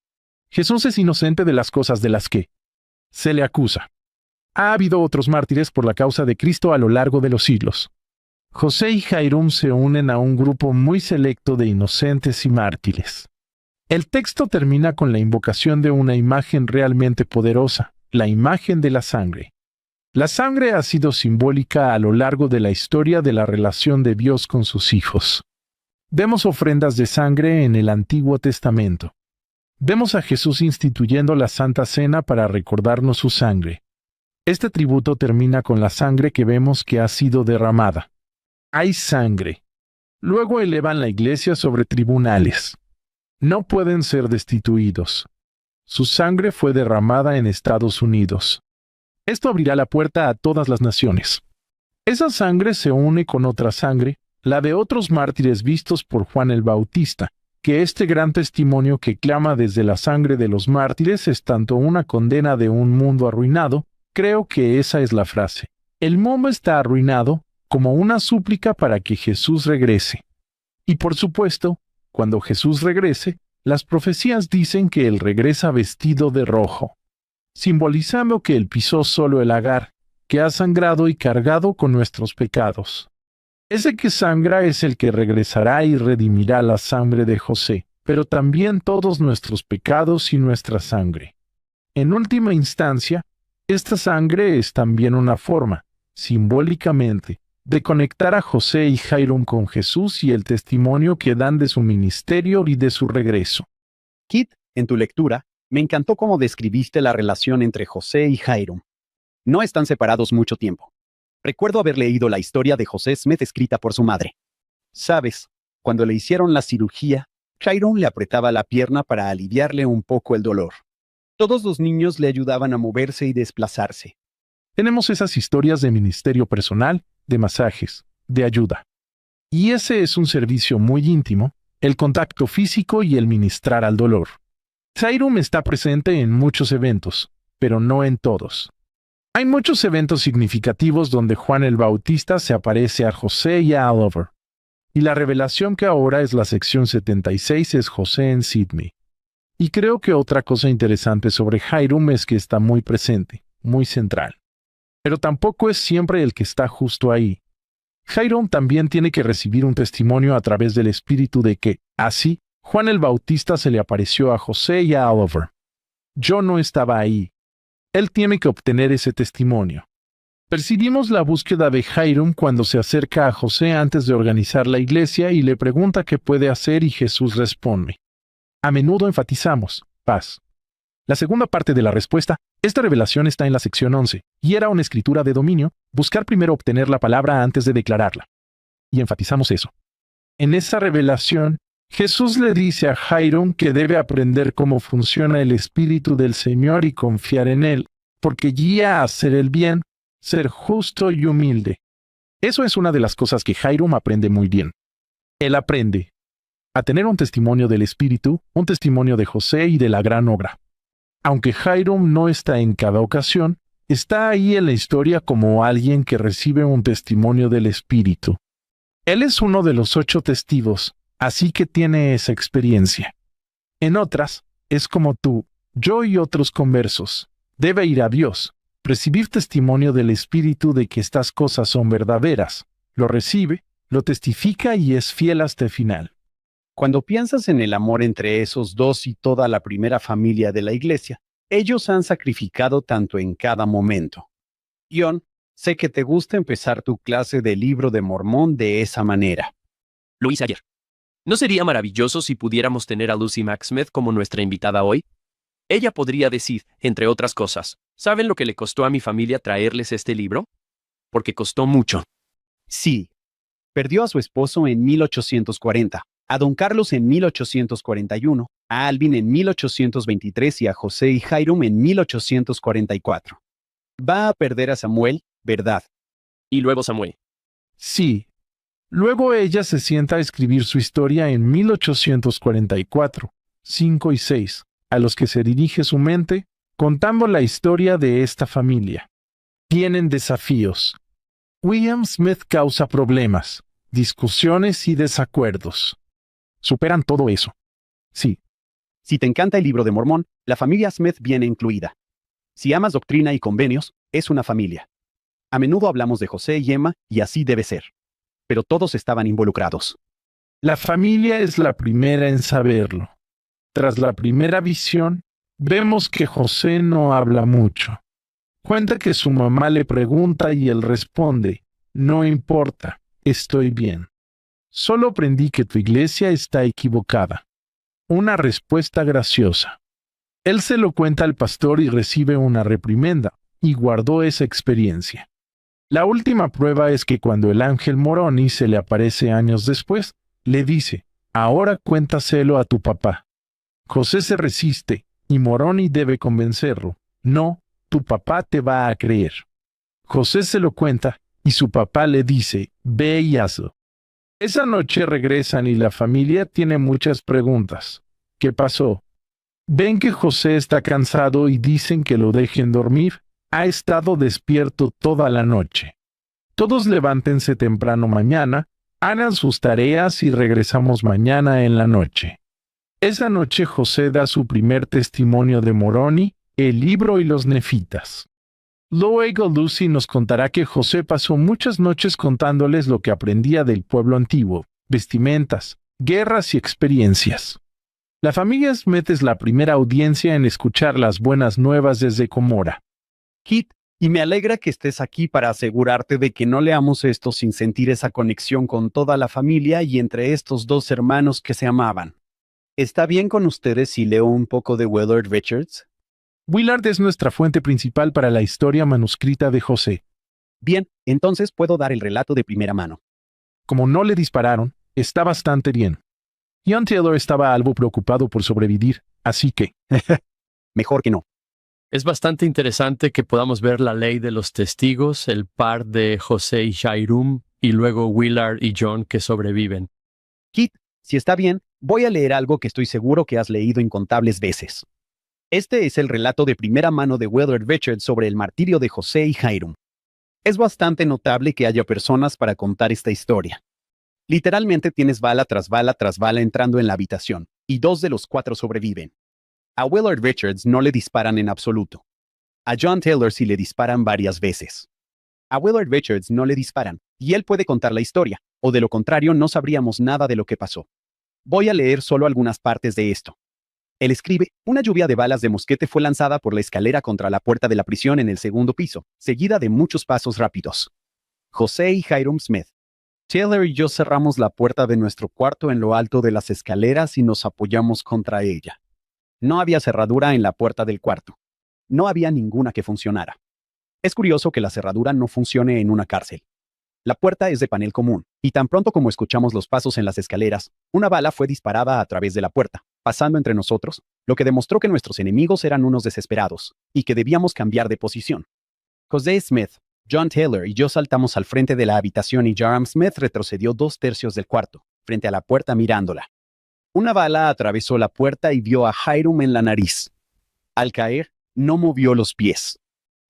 Jesús es inocente de las cosas de las que se le acusa. Ha habido otros mártires por la causa de Cristo a lo largo de los siglos. José y Hiram se unen a un grupo muy selecto de inocentes y mártires. El texto termina con la invocación de una imagen realmente poderosa, la imagen de la sangre. La sangre ha sido simbólica a lo largo de la historia de la relación de Dios con sus hijos. Vemos ofrendas de sangre en el Antiguo Testamento. Vemos a Jesús instituyendo la Santa Cena para recordarnos su sangre. Este tributo termina con la sangre que vemos que ha sido derramada. Hay sangre. Luego elevan la iglesia sobre tribunales. No pueden ser destituidos. Su sangre fue derramada en Estados Unidos. Esto abrirá la puerta a todas las naciones. Esa sangre se une con otra sangre, la de otros mártires vistos por Juan el Bautista, que este gran testimonio que clama desde la sangre de los mártires es tanto una condena de un mundo arruinado, creo que esa es la frase. El mundo está arruinado, como una súplica para que Jesús regrese. Y por supuesto, cuando Jesús regrese, las profecías dicen que Él regresa vestido de rojo, simbolizando que Él pisó solo el lagar, que ha sangrado y cargado con nuestros pecados. Ese que sangra es el que regresará y redimirá la sangre de José, pero también todos nuestros pecados y nuestra sangre. En última instancia, esta sangre es también una forma, simbólicamente, de conectar a José y Hiram con Jesús y el testimonio que dan de su ministerio y de su regreso. Kit, en tu lectura, me encantó cómo describiste la relación entre José y Hiram. No están separados mucho tiempo. Recuerdo haber leído la historia de José Smith escrita por su madre. Sabes, cuando le hicieron la cirugía, Hiram le apretaba la pierna para aliviarle un poco el dolor. Todos los niños le ayudaban a moverse y desplazarse. Tenemos esas historias de ministerio personal, de masajes, de ayuda. Y ese es un servicio muy íntimo, el contacto físico y el ministrar al dolor. Hiram está presente en muchos eventos, pero no en todos. Hay muchos eventos significativos donde Juan el Bautista se aparece a José y a Oliver. Y la revelación que ahora es la sección 76 es José en Sydney. Y creo que otra cosa interesante sobre Hiram es que está muy presente, muy central. Pero tampoco es siempre el que está justo ahí. Hiram también tiene que recibir un testimonio a través del Espíritu de que, así, Juan el Bautista se le apareció a José y a Oliver. Yo no estaba ahí. Él tiene que obtener ese testimonio. Percibimos la búsqueda de Hiram cuando se acerca a José antes de organizar la iglesia y le pregunta qué puede hacer y Jesús responde. A menudo enfatizamos, paz. La segunda parte de la respuesta, esta revelación está en la sección 11, y era una escritura de dominio, buscar primero obtener la palabra antes de declararla. Y enfatizamos eso. En esa revelación, Jesús le dice a Hiram que debe aprender cómo funciona el Espíritu del Señor y confiar en Él, porque guía a hacer el bien, ser justo y humilde. Eso es una de las cosas que Hiram aprende muy bien. Él aprende a tener un testimonio del Espíritu, un testimonio de José y de la gran obra. Aunque Hiram no está en cada ocasión, está ahí en la historia como alguien que recibe un testimonio del Espíritu. Él es uno de los 8 testigos, así que tiene esa experiencia. En otras, es como tú, yo y otros conversos. Debe ir a Dios, recibir testimonio del Espíritu de que estas cosas son verdaderas. Lo recibe, lo testifica y es fiel hasta el final. Cuando piensas en el amor entre esos dos y toda la primera familia de la iglesia, ellos han sacrificado tanto en cada momento. John, sé que te gusta empezar tu clase del Libro de Mormón de esa manera. Lo hice ayer. ¿No sería maravilloso si pudiéramos tener a Lucy McSmith como nuestra invitada hoy? Ella podría decir, entre otras cosas, ¿saben lo que le costó a mi familia traerles este libro? Porque costó mucho. Sí. Perdió a su esposo en 1840, a don Carlos en 1841, a Alvin en 1823 y a José y Hiram en 1844. Va a perder a Samuel, ¿verdad? Y luego Samuel. Sí. Luego ella se sienta a escribir su historia en 1844, 5 y 6, a los que se dirige su mente, contando la historia de esta familia. Tienen desafíos. William Smith causa problemas, discusiones y desacuerdos. Superan todo eso. Sí. Si te encanta el Libro de Mormón, la familia Smith viene incluida. Si amas doctrina y convenios, es una familia. A menudo hablamos de José y Emma, y así debe ser. Pero todos estaban involucrados. La familia es la primera en saberlo. Tras la primera visión, vemos que José no habla mucho. Cuenta que su mamá le pregunta y él responde, no importa, estoy bien. Solo aprendí que tu iglesia está equivocada. Una respuesta graciosa. Él se lo cuenta al pastor y recibe una reprimenda, y guardó esa experiencia. La última prueba es que cuando el ángel Moroni se le aparece años después, le dice, ahora cuéntaselo a tu papá. José se resiste, y Moroni debe convencerlo. No, tu papá te va a creer. José se lo cuenta, y su papá le dice, ve y hazlo. Esa noche regresan y la familia tiene muchas preguntas. ¿Qué pasó? Ven que José está cansado y dicen que lo dejen dormir. Ha estado despierto toda la noche. Todos levántense temprano mañana, hagan sus tareas y regresamos mañana en la noche. Esa noche José da su primer testimonio de Moroni, el libro y los nefitas. Luego Lucy nos contará que José pasó muchas noches contándoles lo que aprendía del pueblo antiguo, vestimentas, guerras y experiencias. La familia Smith es la primera audiencia en escuchar las buenas nuevas desde Comora. Kit, y me alegra que estés aquí para asegurarte de que no leamos esto sin sentir esa conexión con toda la familia y entre estos dos hermanos que se amaban. ¿Está bien con ustedes si leo un poco de Willard Richards? Willard es nuestra fuente principal para la historia manuscrita de José. Bien, entonces puedo dar el relato de primera mano. Como no le dispararon, está bastante bien. John Taylor estaba algo preocupado por sobrevivir, así que... Mejor que no. Es bastante interesante que podamos ver la ley de los testigos, el par de José y Shairum, y luego Willard y John que sobreviven. Kit, si está bien, voy a leer algo que estoy seguro que has leído incontables veces. Este es el relato de primera mano de Willard Richards sobre el martirio de José y Jairum. Es bastante notable que haya personas para contar esta historia. Literalmente tienes bala tras bala tras bala entrando en la habitación, y 2 de los 4 sobreviven. A Willard Richards no le disparan en absoluto. A John Taylor sí le disparan varias veces. A Willard Richards no le disparan, y él puede contar la historia, o de lo contrario no sabríamos nada de lo que pasó. Voy a leer solo algunas partes de esto. Él escribe, una lluvia de balas de mosquete fue lanzada por la escalera contra la puerta de la prisión en el segundo piso, seguida de muchos pasos rápidos. José y Jairum Smith. Taylor y yo cerramos la puerta de nuestro cuarto en lo alto de las escaleras y nos apoyamos contra ella. No había cerradura en la puerta del cuarto. No había ninguna que funcionara. Es curioso que la cerradura no funcione en una cárcel. La puerta es de panel común, y tan pronto como escuchamos los pasos en las escaleras, una bala fue disparada a través de la puerta, pasando entre nosotros, lo que demostró que nuestros enemigos eran unos desesperados, y que debíamos cambiar de posición. José Smith, John Taylor y yo saltamos al frente de la habitación y Jairum Smith retrocedió 2/3 del cuarto, frente a la puerta mirándola. Una bala atravesó la puerta y dio a Jairum en la nariz. Al caer, no movió los pies.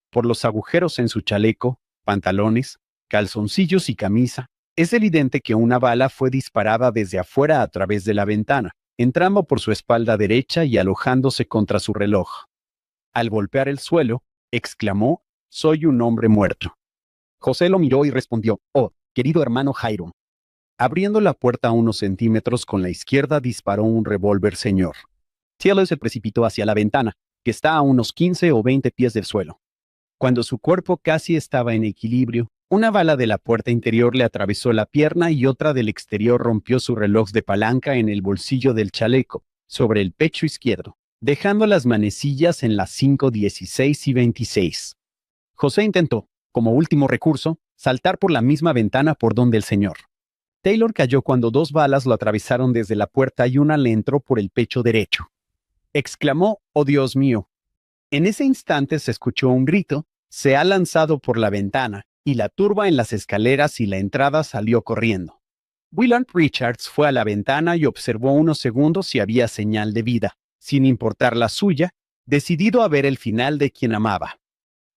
Por los agujeros en su chaleco, pantalones, calzoncillos y camisa, es evidente que una bala fue disparada desde afuera a través de la ventana, entrando por su espalda derecha y alojándose contra su reloj. Al golpear el suelo, exclamó, «Soy un hombre muerto». José lo miró y respondió, «Oh, querido hermano Jairum». Abriendo la puerta unos centímetros con la izquierda disparó un revólver señor. Taylor se precipitó hacia la ventana, que está a unos 15 o 20 pies del suelo. Cuando su cuerpo casi estaba en equilibrio, una bala de la puerta interior le atravesó la pierna y otra del exterior rompió su reloj de palanca en el bolsillo del chaleco, sobre el pecho izquierdo, dejando las manecillas en las 5:16 y 26. José intentó, como último recurso, saltar por la misma ventana por donde el señor. Taylor cayó cuando 2 balas lo atravesaron desde la puerta y una le entró por el pecho derecho. Exclamó, «Oh Dios mío». En ese instante se escuchó un grito, «Se ha lanzado por la ventana», y la turba en las escaleras y la entrada salió corriendo. Willard Richards fue a la ventana y observó unos segundos si había señal de vida, sin importar la suya, decidido a ver el final de quien amaba.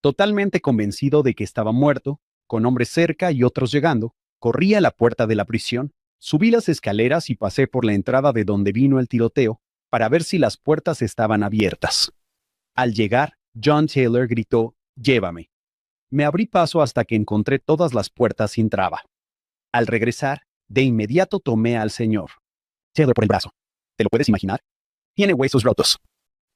Totalmente convencido de que estaba muerto, con hombres cerca y otros llegando, corrí a la puerta de la prisión, subí las escaleras y pasé por la entrada de donde vino el tiroteo, para ver si las puertas estaban abiertas. Al llegar, John Taylor gritó, «Llévame». Me abrí paso hasta que encontré todas las puertas sin traba. Al regresar, de inmediato tomé al señor Taylor por el brazo. ¿Te lo puedes imaginar? Tiene huesos rotos.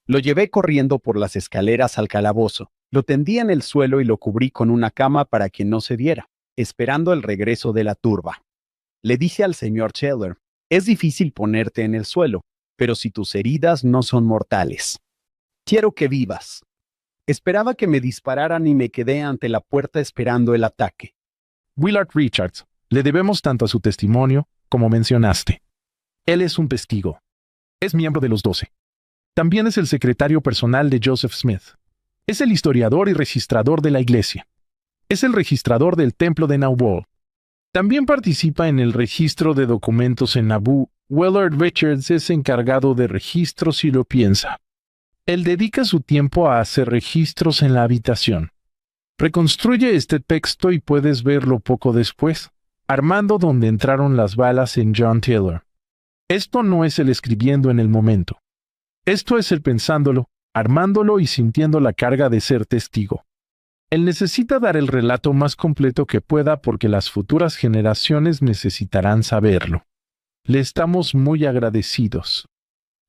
Lo llevé corriendo por las escaleras al calabozo, Lo tendí en el suelo y lo cubrí con una cama para que no se viera, esperando el regreso de la turba. Le dije al señor Scheller, es difícil ponerte en el suelo, pero si tus heridas no son mortales, quiero que vivas. Esperaba que me dispararan y me quedé ante la puerta esperando el ataque. Willard Richards, le debemos tanto a su testimonio, como mencionaste. Él es un testigo. Es miembro de los 12. También es el secretario personal de Joseph Smith. Es el historiador y registrador de la iglesia. Es el registrador del templo de Nauvoo. También participa en el registro de documentos en Naboo. Willard Richards es encargado de registros y lo piensa. Él dedica su tiempo a hacer registros en la habitación. Reconstruye este texto y puedes verlo poco después, armando donde entraron las balas en John Taylor. Esto no es el escribiendo en el momento. Esto es el pensándolo, armándolo y sintiendo la carga de ser testigo. Él necesita dar el relato más completo que pueda porque las futuras generaciones necesitarán saberlo. Le estamos muy agradecidos.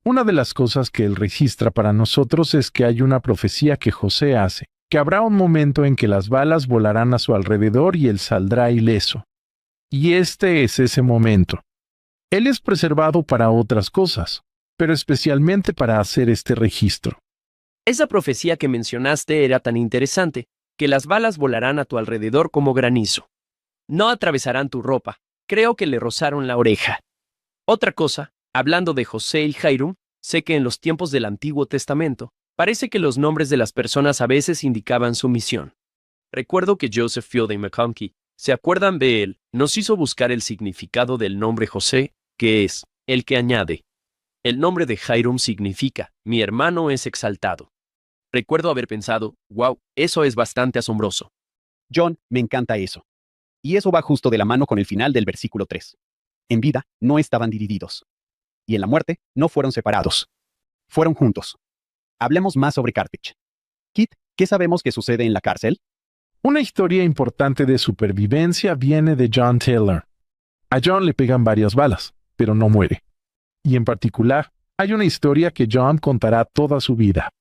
Una de las cosas que él registra para nosotros es que hay una profecía que José hace, que habrá un momento en que las balas volarán a su alrededor y él saldrá ileso. Y este es ese momento. Él es preservado para otras cosas, pero especialmente para hacer este registro. Esa profecía que mencionaste era tan interesante, que las balas volarán a tu alrededor como granizo. No atravesarán tu ropa, creo que le rozaron la oreja. Otra cosa, hablando de José y Hiram, sé que en los tiempos del Antiguo Testamento, parece que los nombres de las personas a veces indicaban su misión. Recuerdo que Joseph Fielding McConkie, ¿se acuerdan de él? Nos hizo buscar el significado del nombre José, que es, el que añade. El nombre de Hiram significa, mi hermano es exaltado. Recuerdo haber pensado, wow, eso es bastante asombroso. John, me encanta eso. Y eso va justo de la mano con el final del versículo 3. En vida, no estaban divididos. Y en la muerte, no fueron separados. Fueron juntos. Hablemos más sobre Carthage. Kit, ¿qué sabemos que sucede en la cárcel? Una historia importante de supervivencia viene de John Taylor. A John le pegan varias balas, pero no muere. Y en particular, hay una historia que John contará toda su vida.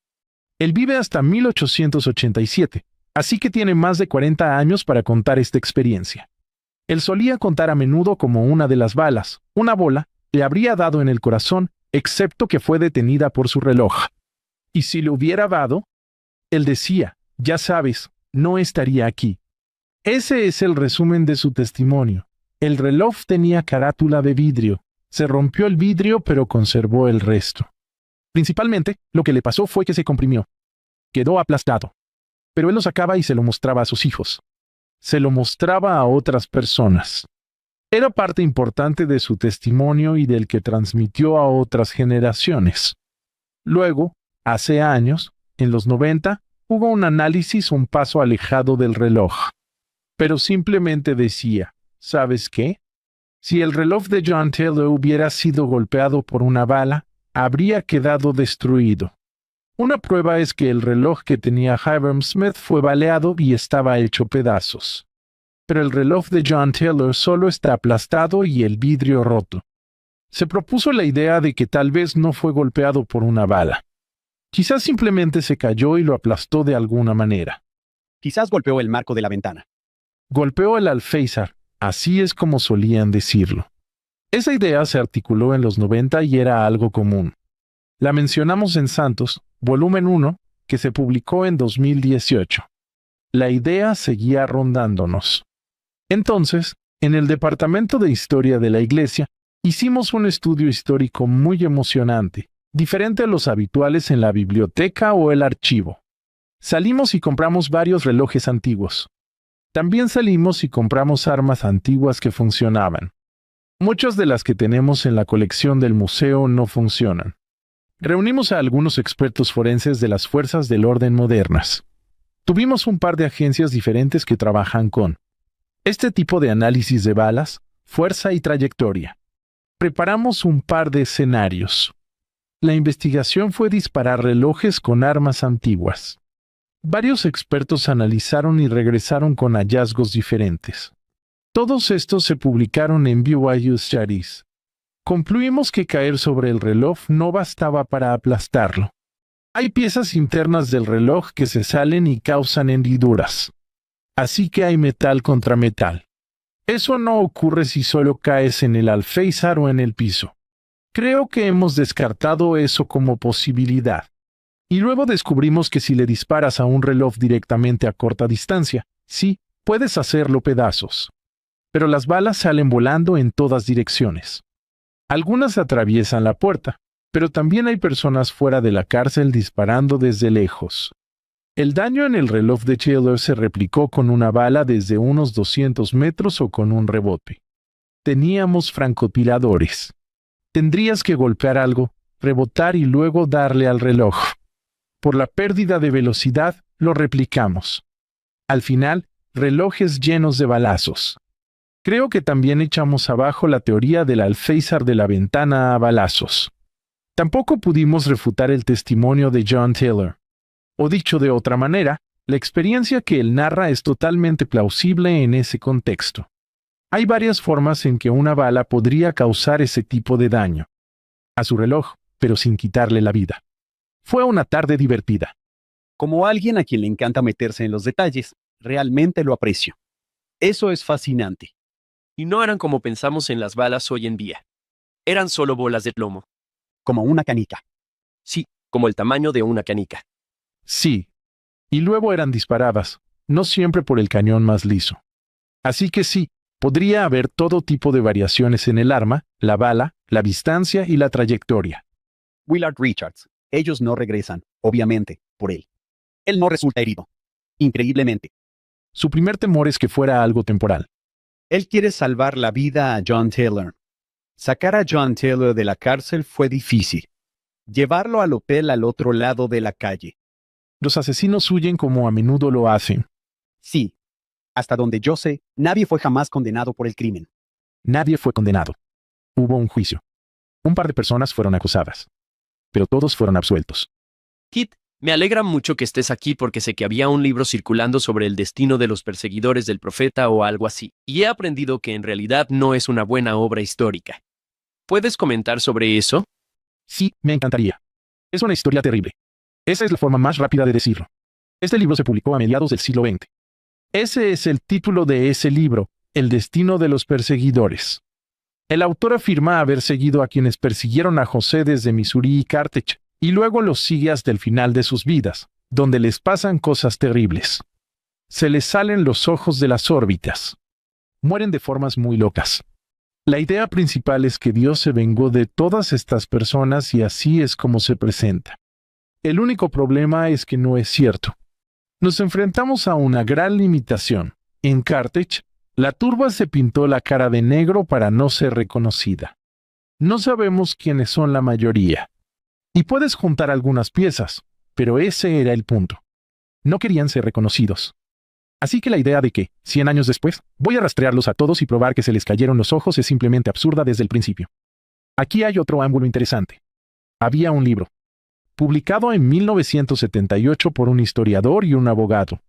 Él vive hasta 1887, así que tiene más de 40 años para contar esta experiencia. Él solía contar a menudo como una de las balas, una bola, le habría dado en el corazón, excepto que fue detenida por su reloj. Y si le hubiera dado, él decía, ya sabes, no estaría aquí. Ese es el resumen de su testimonio. El reloj tenía carátula de vidrio. Se rompió el vidrio, pero conservó el resto. Principalmente, lo que le pasó fue que se comprimió. Quedó aplastado. Pero él lo sacaba y se lo mostraba a sus hijos. Se lo mostraba a otras personas. Era parte importante de su testimonio y del que transmitió a otras generaciones. Luego, hace años, en los 90, hubo un análisis un paso alejado del reloj. Pero simplemente decía, ¿sabes qué? Si el reloj de John Taylor hubiera sido golpeado por una bala, habría quedado destruido. Una prueba es que el reloj que tenía Hiram Smith fue baleado y estaba hecho pedazos. Pero el reloj de John Taylor solo está aplastado y el vidrio roto. Se propuso la idea de que tal vez no fue golpeado por una bala. Quizás simplemente se cayó y lo aplastó de alguna manera. Quizás golpeó el marco de la ventana. Golpeó el alféizar, así es como solían decirlo. Esa idea se articuló en los 90 y era algo común. La mencionamos en Santos, volumen 1, que se publicó en 2018. La idea seguía rondándonos. Entonces, en el Departamento de Historia de la Iglesia, hicimos un estudio histórico muy emocionante, diferente a los habituales en la biblioteca o el archivo. Salimos y compramos varios relojes antiguos. También salimos y compramos armas antiguas que funcionaban. Muchas de las que tenemos en la colección del museo no funcionan. Reunimos a algunos expertos forenses de las fuerzas del orden modernas. Tuvimos un par de agencias diferentes que trabajan con este tipo de análisis de balas, fuerza y trayectoria. Preparamos un par de escenarios. La investigación fue disparar relojes con armas antiguas. Varios expertos analizaron y regresaron con hallazgos diferentes. Todos estos se publicaron en BYU Studies. Concluimos que caer sobre el reloj no bastaba para aplastarlo. Hay piezas internas del reloj que se salen y causan hendiduras. Así que hay metal contra metal. Eso no ocurre si solo caes en el alféizar o en el piso. Creo que hemos descartado eso como posibilidad. Y luego descubrimos que si le disparas a un reloj directamente a corta distancia, sí, puedes hacerlo pedazos. Pero las balas salen volando en todas direcciones. Algunas atraviesan la puerta, pero también hay personas fuera de la cárcel disparando desde lejos. El daño en el reloj de Taylor se replicó con una bala desde unos 200 metros o con un rebote. Teníamos francotiradores. Tendrías que golpear algo, rebotar y luego darle al reloj. Por la pérdida de velocidad, lo replicamos. Al final, relojes llenos de balazos. Creo que también echamos abajo la teoría del alféizar de la ventana a balazos. Tampoco pudimos refutar el testimonio de John Taylor. O dicho de otra manera, la experiencia que él narra es totalmente plausible en ese contexto. Hay varias formas en que una bala podría causar ese tipo de daño a su reloj, pero sin quitarle la vida. Fue una tarde divertida. Como alguien a quien le encanta meterse en los detalles, realmente lo aprecio. Eso es fascinante. Y no eran como pensamos en las balas hoy en día. Eran solo bolas de plomo. Como una canica. Sí, como el tamaño de una canica. Sí. Y luego eran disparadas, no siempre por el cañón más liso. Así que sí, podría haber todo tipo de variaciones en el arma, la bala, la distancia y la trayectoria. Willard Richards. Ellos no regresan, obviamente, por él. Él no resulta herido. Increíblemente. Su primer temor es que fuera algo temporal. Él quiere salvar la vida a John Taylor. Sacar a John Taylor de la cárcel fue difícil. Llevarlo al hotel al otro lado de la calle. Los asesinos huyen como a menudo lo hacen. Sí. Hasta donde yo sé, nadie fue jamás condenado por el crimen. Nadie fue condenado. Hubo un juicio. Un par de personas fueron acusadas. Pero todos fueron absueltos. Kit, me alegra mucho que estés aquí porque sé que había un libro circulando sobre el destino de los perseguidores del profeta o algo así, y he aprendido que en realidad no es una buena obra histórica. ¿Puedes comentar sobre eso? Sí, me encantaría. Es una historia terrible. Esa es la forma más rápida de decirlo. Este libro se publicó a mediados del siglo XX. Ese es el título de ese libro, El destino de los perseguidores. El autor afirma haber seguido a quienes persiguieron a José desde Missouri y Carthage, y luego los sigue hasta el final de sus vidas, donde les pasan cosas terribles. Se les salen los ojos de las órbitas. Mueren de formas muy locas. La idea principal es que Dios se vengó de todas estas personas y así es como se presenta. El único problema es que no es cierto. Nos enfrentamos a una gran limitación. En Carthage, la turba se pintó la cara de negro para no ser reconocida. No sabemos quiénes son la mayoría. Y puedes juntar algunas piezas, pero ese era el punto. No querían ser reconocidos. Así que la idea de que, 100 años después, voy a rastrearlos a todos y probar que se les cayeron los ojos es simplemente absurda desde el principio. Aquí hay otro ángulo interesante. Había un libro, publicado en 1978 por un historiador y un abogado.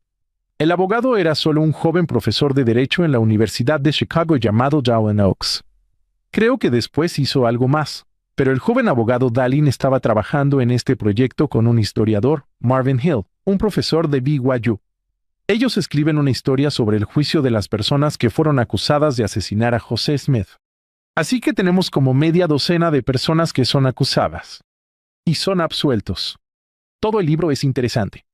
El abogado era solo un joven profesor de Derecho en la Universidad de Chicago llamado Darwin Oaks. Creo que después hizo algo más, pero el joven abogado Dallin estaba trabajando en este proyecto con un historiador, Marvin Hill, un profesor de BYU. Ellos escriben una historia sobre el juicio de las personas que fueron acusadas de asesinar a José Smith. Así que tenemos como media docena de personas que son acusadas. Y son absueltos. Todo el libro es interesante.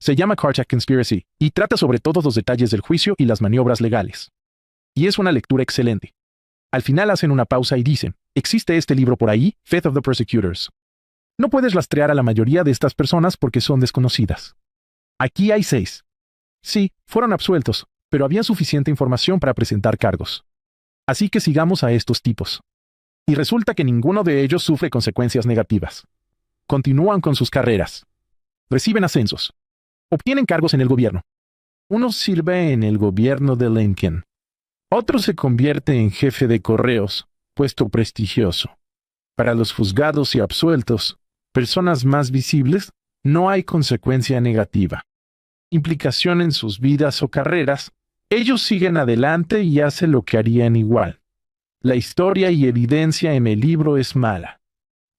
Se llama Carjack Conspiracy y trata sobre todos los detalles del juicio y las maniobras legales. Y es una lectura excelente. Al final hacen una pausa y dicen, existe este libro por ahí, Faith of the Persecutors. No puedes rastrear a la mayoría de estas personas porque son desconocidas. Aquí hay 6. Sí, fueron absueltos, pero había suficiente información para presentar cargos. Así que sigamos a estos tipos. Y resulta que ninguno de ellos sufre consecuencias negativas. Continúan con sus carreras. Reciben ascensos. Obtienen cargos en el gobierno. Uno sirve en el gobierno de Lincoln. Otro se convierte en jefe de correos, puesto prestigioso. Para los juzgados y absueltos, personas más visibles, no hay consecuencia negativa. Implicación en sus vidas o carreras, ellos siguen adelante y hacen lo que harían igual. La historia y evidencia en el libro es mala.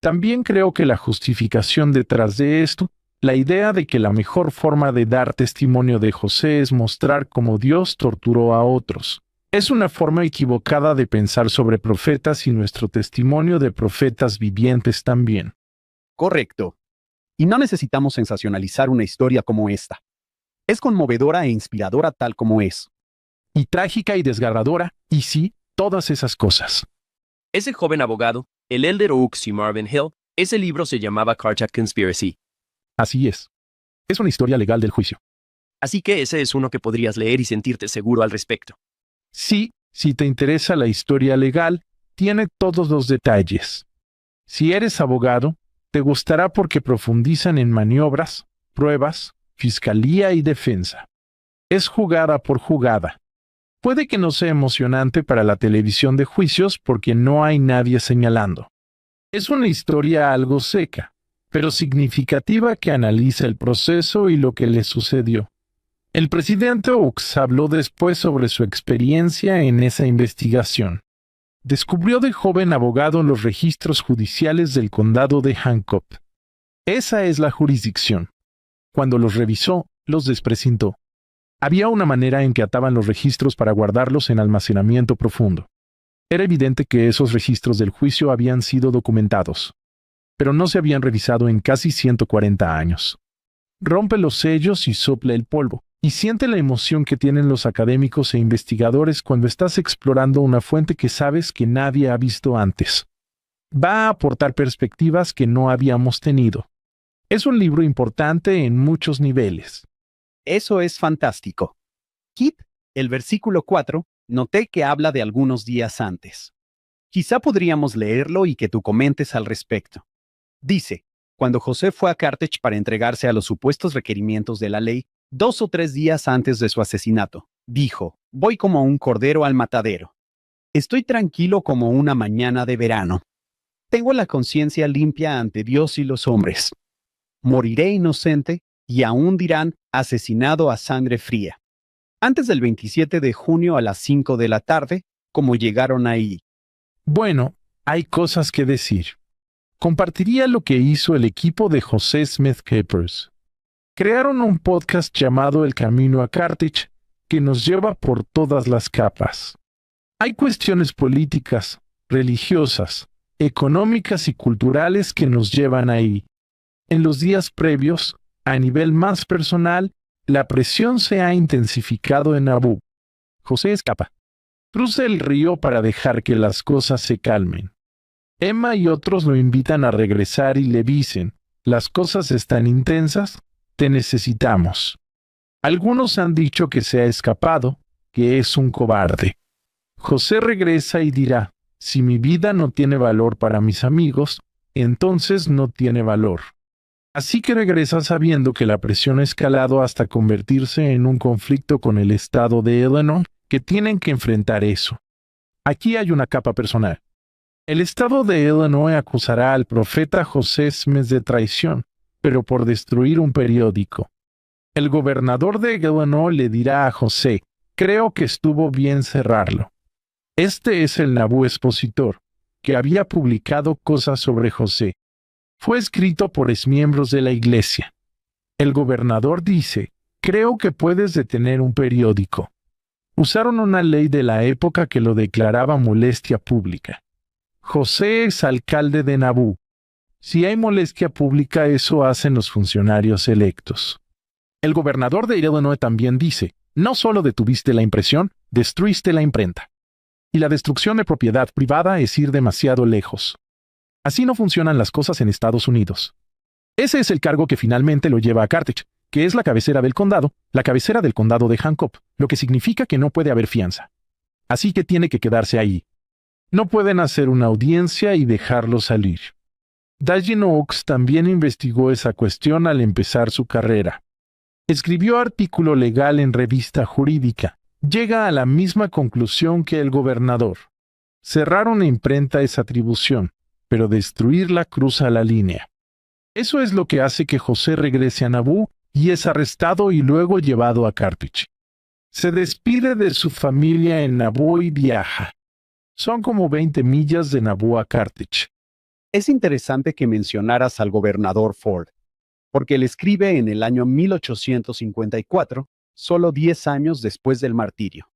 También creo que la justificación detrás de esto, la idea de que la mejor forma de dar testimonio de José es mostrar cómo Dios torturó a otros, es una forma equivocada de pensar sobre profetas y nuestro testimonio de profetas vivientes también. Correcto. Y no necesitamos sensacionalizar una historia como esta. Es conmovedora e inspiradora tal como es. Y trágica y desgarradora, y sí, todas esas cosas. Ese joven abogado, el Elder Oaks y Marvin Hill, ese libro se llamaba Carjack Conspiracy. Así es. Es una historia legal del juicio. Así que ese es uno que podrías leer y sentirte seguro al respecto. Sí, si te interesa la historia legal, tiene todos los detalles. Si eres abogado, te gustará porque profundizan en maniobras, pruebas, fiscalía y defensa. Es jugada por jugada. Puede que no sea emocionante para la televisión de juicios porque no hay nadie señalando. Es una historia algo seca, pero significativa que analiza el proceso y lo que le sucedió. El presidente Oaks habló después sobre su experiencia en esa investigación. Descubrió de joven abogado los registros judiciales del condado de Hancock. Esa es la jurisdicción. Cuando los revisó, los desprecintó. Había una manera en que ataban los registros para guardarlos en almacenamiento profundo. Era evidente que esos registros del juicio habían sido documentados, pero no se habían revisado en casi 140 años. Rompe los sellos y sopla el polvo, y siente la emoción que tienen los académicos e investigadores cuando estás explorando una fuente que sabes que nadie ha visto antes. Va a aportar perspectivas que no habíamos tenido. Es un libro importante en muchos niveles. Eso es fantástico. Kit, el versículo 4, noté que habla de algunos días antes. Quizá podríamos leerlo y que tú comentes al respecto. Dice, cuando José fue a Carthage para entregarse a los supuestos requerimientos de la ley, 2 o 3 días antes de su asesinato, dijo, voy como un cordero al matadero. Estoy tranquilo como una mañana de verano. Tengo la conciencia limpia ante Dios y los hombres. Moriré inocente y aún dirán, asesinado a sangre fría. Antes del 27 de junio a las 5 de la tarde, como llegaron ahí. Bueno, hay cosas que decir. Compartiría lo que hizo el equipo de José Smith Capers. Crearon un podcast llamado El Camino a Carthage, que nos lleva por todas las capas. Hay cuestiones políticas, religiosas, económicas y culturales que nos llevan ahí. En los días previos, a nivel más personal, la presión se ha intensificado en Nabú. José escapa. Cruza el río para dejar que las cosas se calmen. Emma y otros lo invitan a regresar y le dicen, las cosas están intensas, te necesitamos. Algunos han dicho que se ha escapado, que es un cobarde. José regresa y dirá, si mi vida no tiene valor para mis amigos, entonces no tiene valor. Así que regresa sabiendo que la presión ha escalado hasta convertirse en un conflicto con el estado de Illinois, que tienen que enfrentar eso. Aquí hay una capa personal. El estado de Illinois acusará al profeta José Smith de traición, pero por destruir un periódico. El gobernador de Illinois le dirá a José, creo que estuvo bien cerrarlo. Este es el Nabú expositor, que había publicado cosas sobre José. Fue escrito por exmiembros de la iglesia. El gobernador dice, creo que puedes detener un periódico. Usaron una ley de la época que lo declaraba molestia pública. José es alcalde de Nabú. Si hay molestia pública, eso hacen los funcionarios electos. El gobernador de Illinois también dice, no solo detuviste la impresión, destruiste la imprenta. Y la destrucción de propiedad privada es ir demasiado lejos. Así no funcionan las cosas en Estados Unidos. Ese es el cargo que finalmente lo lleva a Carthage, que es la cabecera del condado de Hancock, lo que significa que no puede haber fianza. Así que tiene que quedarse ahí. No pueden hacer una audiencia y dejarlo salir. Diane Oaks también investigó esa cuestión al empezar su carrera. Escribió artículo legal en revista jurídica. Llega a la misma conclusión que el gobernador. Cerrar una imprenta es atribución, pero destruirla cruza la línea. Eso es lo que hace que José regrese a Nabú y es arrestado y luego llevado a Carthage. Se despide de su familia en Nabú y viaja. Son como 20 millas de Nabú a Carthage. Es interesante que mencionaras al gobernador Ford, porque él escribe en el año 1854, solo 10 años después del martirio.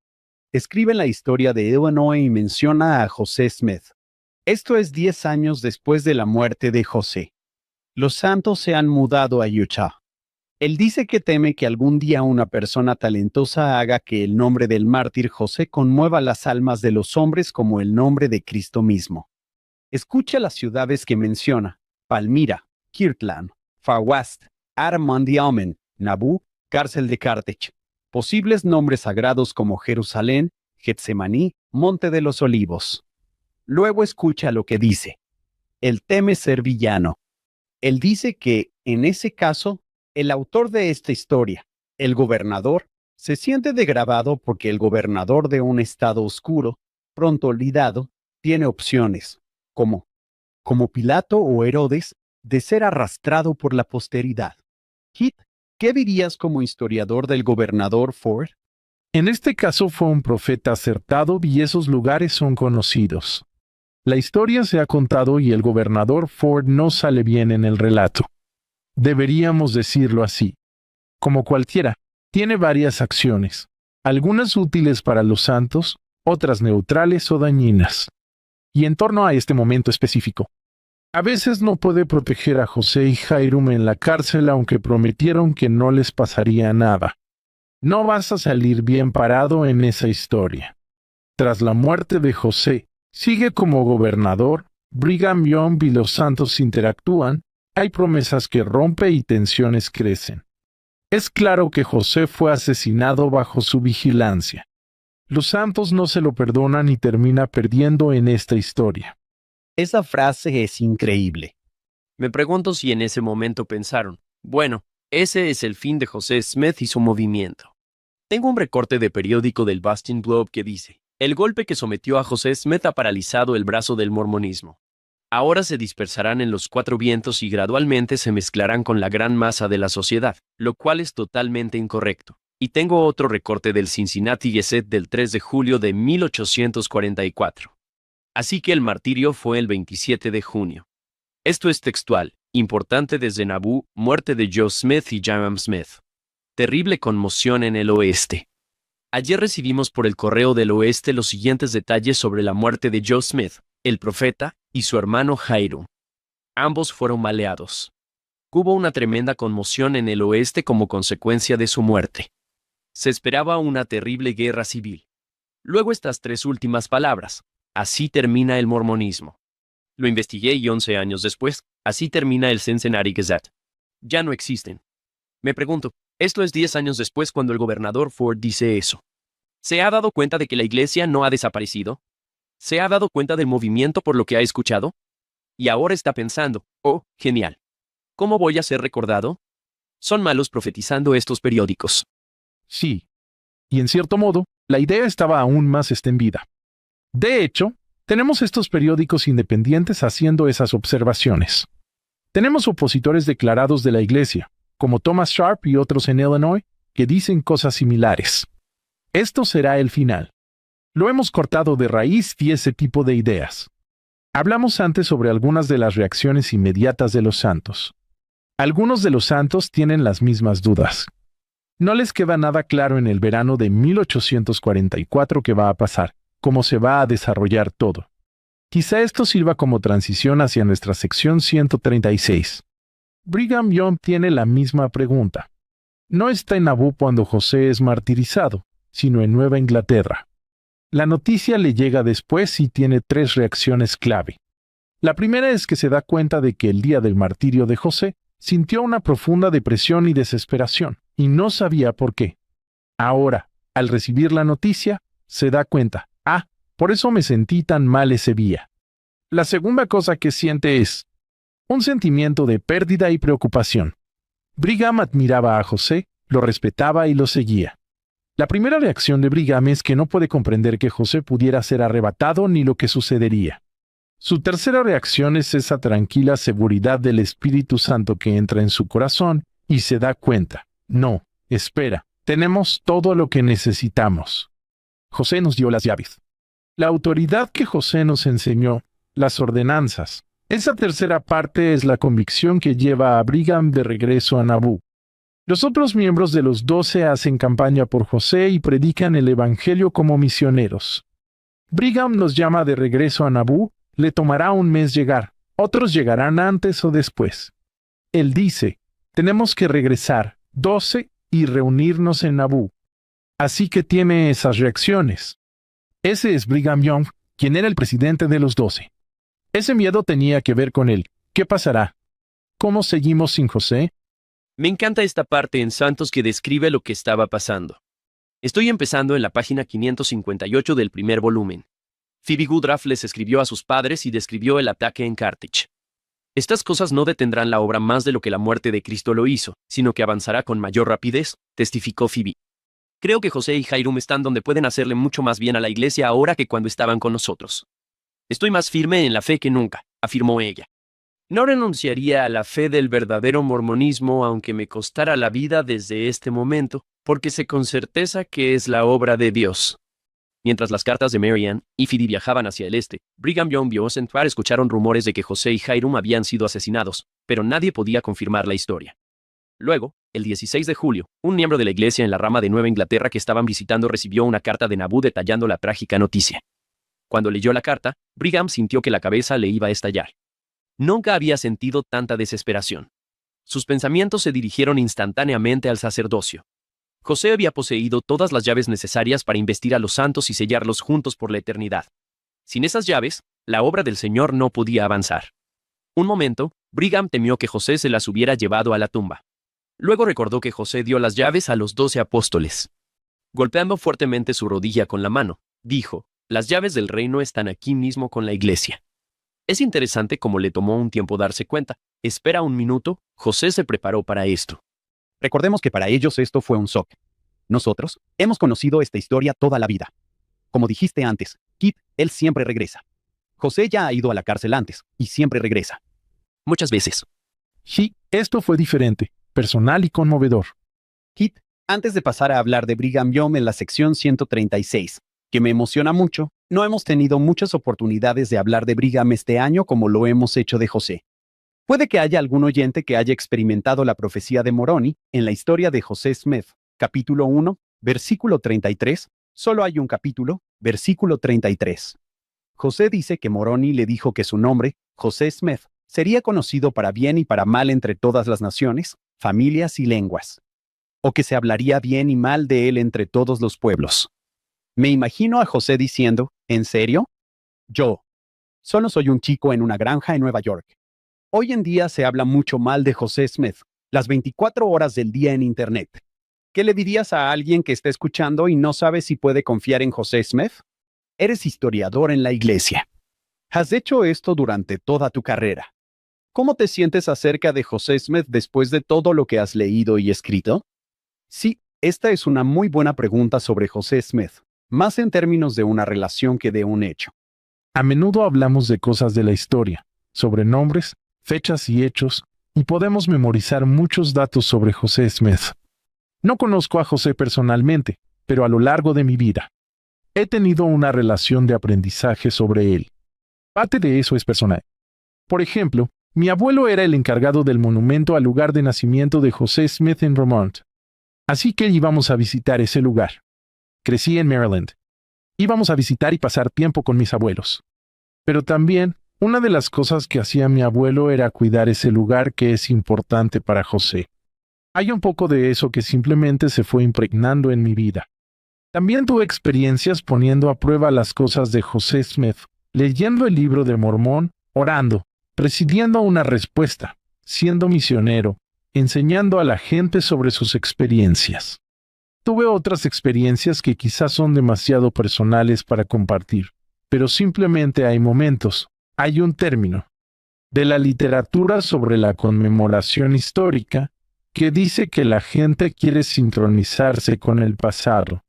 Escribe la historia de Illinois y menciona a José Smith. Esto es 10 años después de la muerte de José. Los santos se han mudado a Utah. Él dice que teme que algún día una persona talentosa haga que el nombre del mártir José conmueva las almas de los hombres como el nombre de Cristo mismo. Escucha las ciudades que menciona: Palmira, Kirtland, Far West, Armand-Yalmen, Nabú, Cárcel de Carthage. Posibles nombres sagrados como Jerusalén, Getsemaní, Monte de los Olivos. Luego escucha lo que dice. Él teme ser villano. Él dice que, en ese caso, el autor de esta historia, el gobernador, se siente degradado porque el gobernador de un estado oscuro, pronto olvidado, tiene opciones, como Pilato o Herodes, de ser arrastrado por la posteridad. Kit, ¿qué dirías como historiador del gobernador Ford? En este caso fue un profeta acertado y esos lugares son conocidos. La historia se ha contado y el gobernador Ford no sale bien en el relato. Deberíamos decirlo así. Como cualquiera, tiene varias acciones, algunas útiles para los santos, otras neutrales o dañinas. Y en torno a este momento específico, a veces no puede proteger a José y Jairum en la cárcel aunque prometieron que no les pasaría nada. No vas a salir bien parado en esa historia. Tras la muerte de José, sigue como gobernador, Brigham Young y los santos interactúan, hay promesas que rompe y tensiones crecen. Es claro que José fue asesinado bajo su vigilancia. Los santos no se lo perdonan y termina perdiendo en esta historia. Esa frase es increíble. Me pregunto si en ese momento pensaron, bueno, ese es el fin de José Smith y su movimiento. Tengo un recorte de periódico del Boston Globe que dice, el golpe que sometió a José Smith ha paralizado el brazo del mormonismo. Ahora se dispersarán en los 4 vientos y gradualmente se mezclarán con la gran masa de la sociedad, lo cual es totalmente incorrecto. Y tengo otro recorte del Cincinnati Gazette del 3 de julio de 1844. Así que el martirio fue el 27 de junio. Esto es textual, importante desde Nabú, muerte de Joe Smith y Jaram Smith. Terrible conmoción en el oeste. Ayer recibimos por el correo del oeste los siguientes detalles sobre la muerte de Joe Smith, el profeta, y su hermano Jairum. Ambos fueron baleados. Hubo una tremenda conmoción en el oeste como consecuencia de su muerte. Se esperaba una terrible guerra civil. Luego estas 3 últimas palabras. Así termina el mormonismo. Lo investigué y 11 años después, así termina el Cincinnati Gazette. Ya no existen. Me pregunto, esto es 10 años después cuando el gobernador Ford dice eso. ¿Se ha dado cuenta de que la iglesia no ha desaparecido? ¿Se ha dado cuenta del movimiento por lo que ha escuchado? Y ahora está pensando, oh, genial. ¿Cómo voy a ser recordado? Son malos profetizando estos periódicos. Sí. Y en cierto modo, la idea estaba aún más extendida. De hecho, tenemos estos periódicos independientes haciendo esas observaciones. Tenemos opositores declarados de la iglesia, como Thomas Sharp y otros en Illinois, que dicen cosas similares. Esto será el final. Lo hemos cortado de raíz y ese tipo de ideas. Hablamos antes sobre algunas de las reacciones inmediatas de los santos. Algunos de los santos tienen las mismas dudas. No les queda nada claro en el verano de 1844 qué va a pasar, cómo se va a desarrollar todo. Quizá esto sirva como transición hacia nuestra sección 136. Brigham Young tiene la misma pregunta. No está en Nabú cuando José es martirizado, sino en Nueva Inglaterra. La noticia le llega después y tiene 3 reacciones clave. La primera es que se da cuenta de que el día del martirio de José sintió una profunda depresión y desesperación, y no sabía por qué. Ahora, al recibir la noticia, se da cuenta, por eso me sentí tan mal ese día. La segunda cosa que siente es un sentimiento de pérdida y preocupación. Brigham admiraba a José, lo respetaba y lo seguía. La primera reacción de Brigham es que no puede comprender que José pudiera ser arrebatado ni lo que sucedería. Su tercera reacción es esa tranquila seguridad del Espíritu Santo que entra en su corazón y se da cuenta. No, espera, tenemos todo lo que necesitamos. José nos dio las llaves. La autoridad que José nos enseñó, las ordenanzas, Esa tercera parte es la convicción que lleva a Brigham de regreso a Nabú. Los otros miembros de los 12 hacen campaña por José y predican el Evangelio como misioneros. Brigham los llama de regreso a Nabú, le tomará un mes llegar, otros llegarán antes o después. Él dice, tenemos que regresar, 12, y reunirnos en Nabú. Así que tiene esas reacciones. Ese es Brigham Young, quien era el presidente de los 12. Ese miedo tenía que ver con él. ¿Qué pasará? ¿Cómo seguimos sin José? Me encanta esta parte en Santos que describe lo que estaba pasando. Estoy empezando en la página 558 del primer volumen. Phoebe Woodruff les escribió a sus padres y describió el ataque en Carthage. Estas cosas no detendrán la obra más de lo que la muerte de Cristo lo hizo, sino que avanzará con mayor rapidez, testificó Phoebe. Creo que José y Jairum están donde pueden hacerle mucho más bien a la iglesia ahora que cuando estaban con nosotros. Estoy más firme en la fe que nunca, afirmó ella. No renunciaría a la fe del verdadero mormonismo aunque me costara la vida desde este momento, porque sé con certeza que es la obra de Dios. Mientras las cartas de Mary Ann y Phoebe viajaban hacia el este, Brigham Young y Ozenfar escucharon rumores de que José y Jairum habían sido asesinados, pero nadie podía confirmar la historia. Luego, el 16 de julio, un miembro de la iglesia en la rama de Nueva Inglaterra que estaban visitando recibió una carta de Nabú detallando la trágica noticia. Cuando leyó la carta, Brigham sintió que la cabeza le iba a estallar. Nunca había sentido tanta desesperación. Sus pensamientos se dirigieron instantáneamente al sacerdocio. José había poseído todas las llaves necesarias para investir a los santos y sellarlos juntos por la eternidad. Sin esas llaves, la obra del Señor no podía avanzar. Un momento, Brigham temió que José se las hubiera llevado a la tumba. Luego recordó que José dio las llaves a los 12 apóstoles. Golpeando fuertemente su rodilla con la mano, dijo, las llaves del reino están aquí mismo con la iglesia. Es interesante cómo le tomó un tiempo darse cuenta. Espera un minuto, José se preparó para esto. Recordemos que para ellos esto fue un shock. Nosotros hemos conocido esta historia toda la vida. Como dijiste antes, Kit, él siempre regresa. José ya ha ido a la cárcel antes, y siempre regresa. Muchas veces. Sí, esto fue diferente, personal y conmovedor. Kit, antes de pasar a hablar de Brigham Young en la sección 136, que me emociona mucho, no hemos tenido muchas oportunidades de hablar de Brigham este año como lo hemos hecho de José. Puede que haya algún oyente que haya experimentado la profecía de Moroni en la historia de José Smith, capítulo 1, versículo 33, solo hay un capítulo, versículo 33. José dice que Moroni le dijo que su nombre, José Smith, sería conocido para bien y para mal entre todas las naciones, familias y lenguas. O que se hablaría bien y mal de él entre todos los pueblos. Me imagino a José diciendo, ¿en serio? Yo. Solo soy un chico en una granja en Nueva York. Hoy en día se habla mucho mal de José Smith, las 24 horas del día en Internet. ¿Qué le dirías a alguien que está escuchando y no sabe si puede confiar en José Smith? Eres historiador en la iglesia. Has hecho esto durante toda tu carrera. ¿Cómo te sientes acerca de José Smith después de todo lo que has leído y escrito? Sí, esta es una muy buena pregunta sobre José Smith, más en términos de una relación que de un hecho. A menudo hablamos de cosas de la historia, sobre nombres, fechas y hechos, y podemos memorizar muchos datos sobre José Smith. No conozco a José personalmente, pero a lo largo de mi vida, he tenido una relación de aprendizaje sobre él. Parte de eso es personal. Por ejemplo, mi abuelo era el encargado del monumento al lugar de nacimiento de José Smith en Vermont. Así que íbamos a visitar ese lugar. Crecí en Maryland. Íbamos a visitar y pasar tiempo con mis abuelos. Pero también, una de las cosas que hacía mi abuelo era cuidar ese lugar que es importante para José. Hay un poco de eso que simplemente se fue impregnando en mi vida. También tuve experiencias poniendo a prueba las cosas de José Smith, leyendo el libro de Mormón, orando, recibiendo una respuesta, siendo misionero, enseñando a la gente sobre sus experiencias. Tuve otras experiencias que quizás son demasiado personales para compartir, pero simplemente hay momentos, hay un término, de la literatura sobre la conmemoración histórica que dice que la gente quiere sincronizarse con el pasado.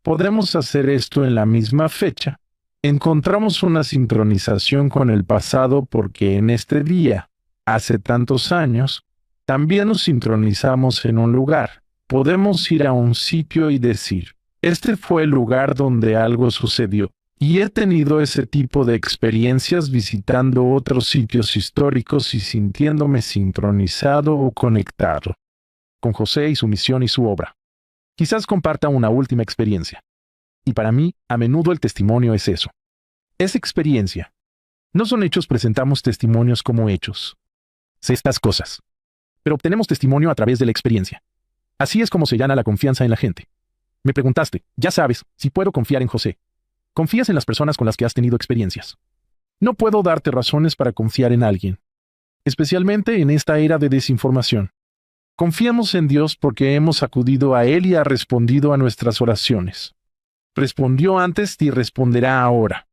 Podemos hacer esto en la misma fecha. Encontramos una sincronización con el pasado porque en este día, hace tantos años, también nos sincronizamos en un lugar. Podemos ir a un sitio y decir, este fue el lugar donde algo sucedió. Y he tenido ese tipo de experiencias visitando otros sitios históricos y sintiéndome sincronizado o conectado con José y su misión y su obra. Quizás comparta una última experiencia. Y para mí, a menudo el testimonio es eso. Es experiencia. No son hechos, presentamos testimonios como hechos. Sé estas cosas. Pero obtenemos testimonio a través de la experiencia. Así es como se gana la confianza en la gente. Me preguntaste, ya sabes, si puedo confiar en José. Confías en las personas con las que has tenido experiencias. No puedo darte razones para confiar en alguien, especialmente en esta era de desinformación. Confiamos en Dios porque hemos acudido a Él y ha respondido a nuestras oraciones. Respondió antes y responderá ahora.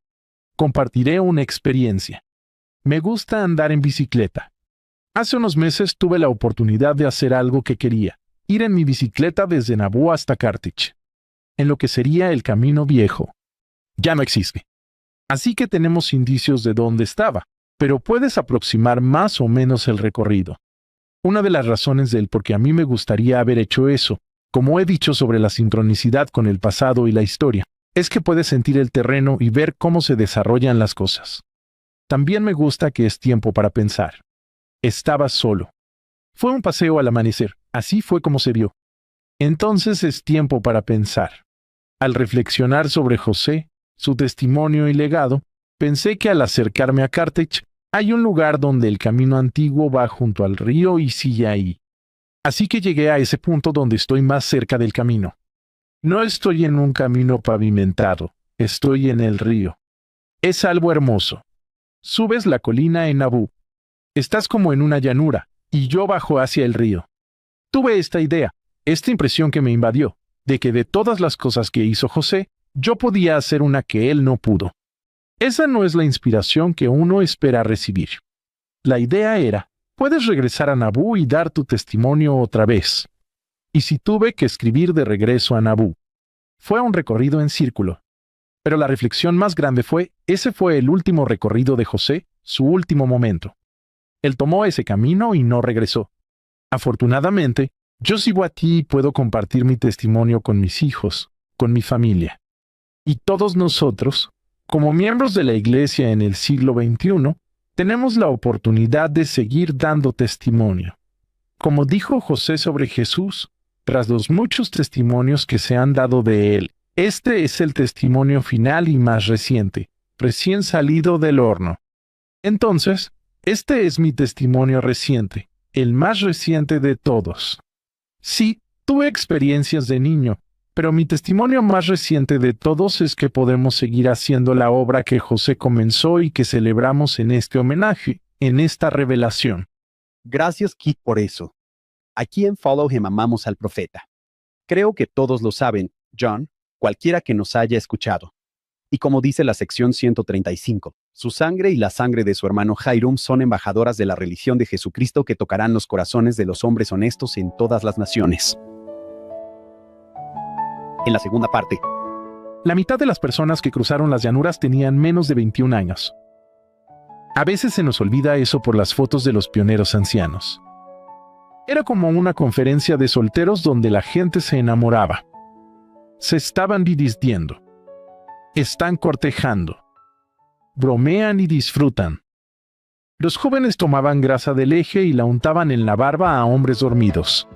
Compartiré una experiencia. Me gusta andar en bicicleta. Hace unos meses tuve la oportunidad de hacer algo que quería, ir en mi bicicleta desde Nauvoo hasta Carthage, en lo que sería el Camino Viejo. Ya no existe. Así que tenemos indicios de dónde estaba, pero puedes aproximar más o menos el recorrido. Una de las razones del por qué a mí me gustaría haber hecho eso, como he dicho sobre la sincronicidad con el pasado y la historia, es que puedes sentir el terreno y ver cómo se desarrollan las cosas. También me gusta que es tiempo para pensar. Estaba solo. Fue un paseo al amanecer, así fue como se vio. Entonces es tiempo para pensar. Al reflexionar sobre José, su testimonio y legado, pensé que al acercarme a Carthage, hay un lugar donde el camino antiguo va junto al río y sigue ahí. Así que llegué a ese punto donde estoy más cerca del camino. No estoy en un camino pavimentado, estoy en el río. Es algo hermoso. Subes la colina en Nauvoo. Estás como en una llanura, y yo bajo hacia el río. Tuve esta idea, esta impresión que me invadió, de que de todas las cosas que hizo José, yo podía hacer una que él no pudo. Esa no es la inspiración que uno espera recibir. La idea era, puedes regresar a Nauvoo y dar tu testimonio otra vez. Y si tuve que escribir de regreso a Nauvoo. Fue un recorrido en círculo. Pero la reflexión más grande fue, ese fue el último recorrido de José, su último momento. Él tomó ese camino y no regresó. Afortunadamente, yo sigo aquí y puedo compartir mi testimonio con mis hijos, con mi familia. Y todos nosotros, como miembros de la Iglesia en el siglo XXI, tenemos la oportunidad de seguir dando testimonio. Como dijo José sobre Jesús, tras los muchos testimonios que se han dado de él, este es el testimonio final y más reciente, recién salido del horno. Entonces, este es mi testimonio reciente, el más reciente de todos. Sí, tuve experiencias de niño, pero mi testimonio más reciente de todos es que podemos seguir haciendo la obra que José comenzó y que celebramos en este homenaje, en esta revelación. Gracias, Keith, por eso. Aquí en Follow Him amamos al profeta. Creo que todos lo saben, John, cualquiera que nos haya escuchado. Y como dice la sección 135, su sangre y la sangre de su hermano Jairum son embajadoras de la religión de Jesucristo que tocarán los corazones de los hombres honestos en todas las naciones. En la segunda parte, la mitad de las personas que cruzaron las llanuras tenían menos de 21 años. A veces se nos olvida eso por las fotos de los pioneros ancianos. Era como una conferencia de solteros donde la gente se enamoraba. Se estaban divirtiendo. Están cortejando. Bromean y disfrutan. Los jóvenes tomaban grasa del eje y la untaban en la barba a hombres dormidos.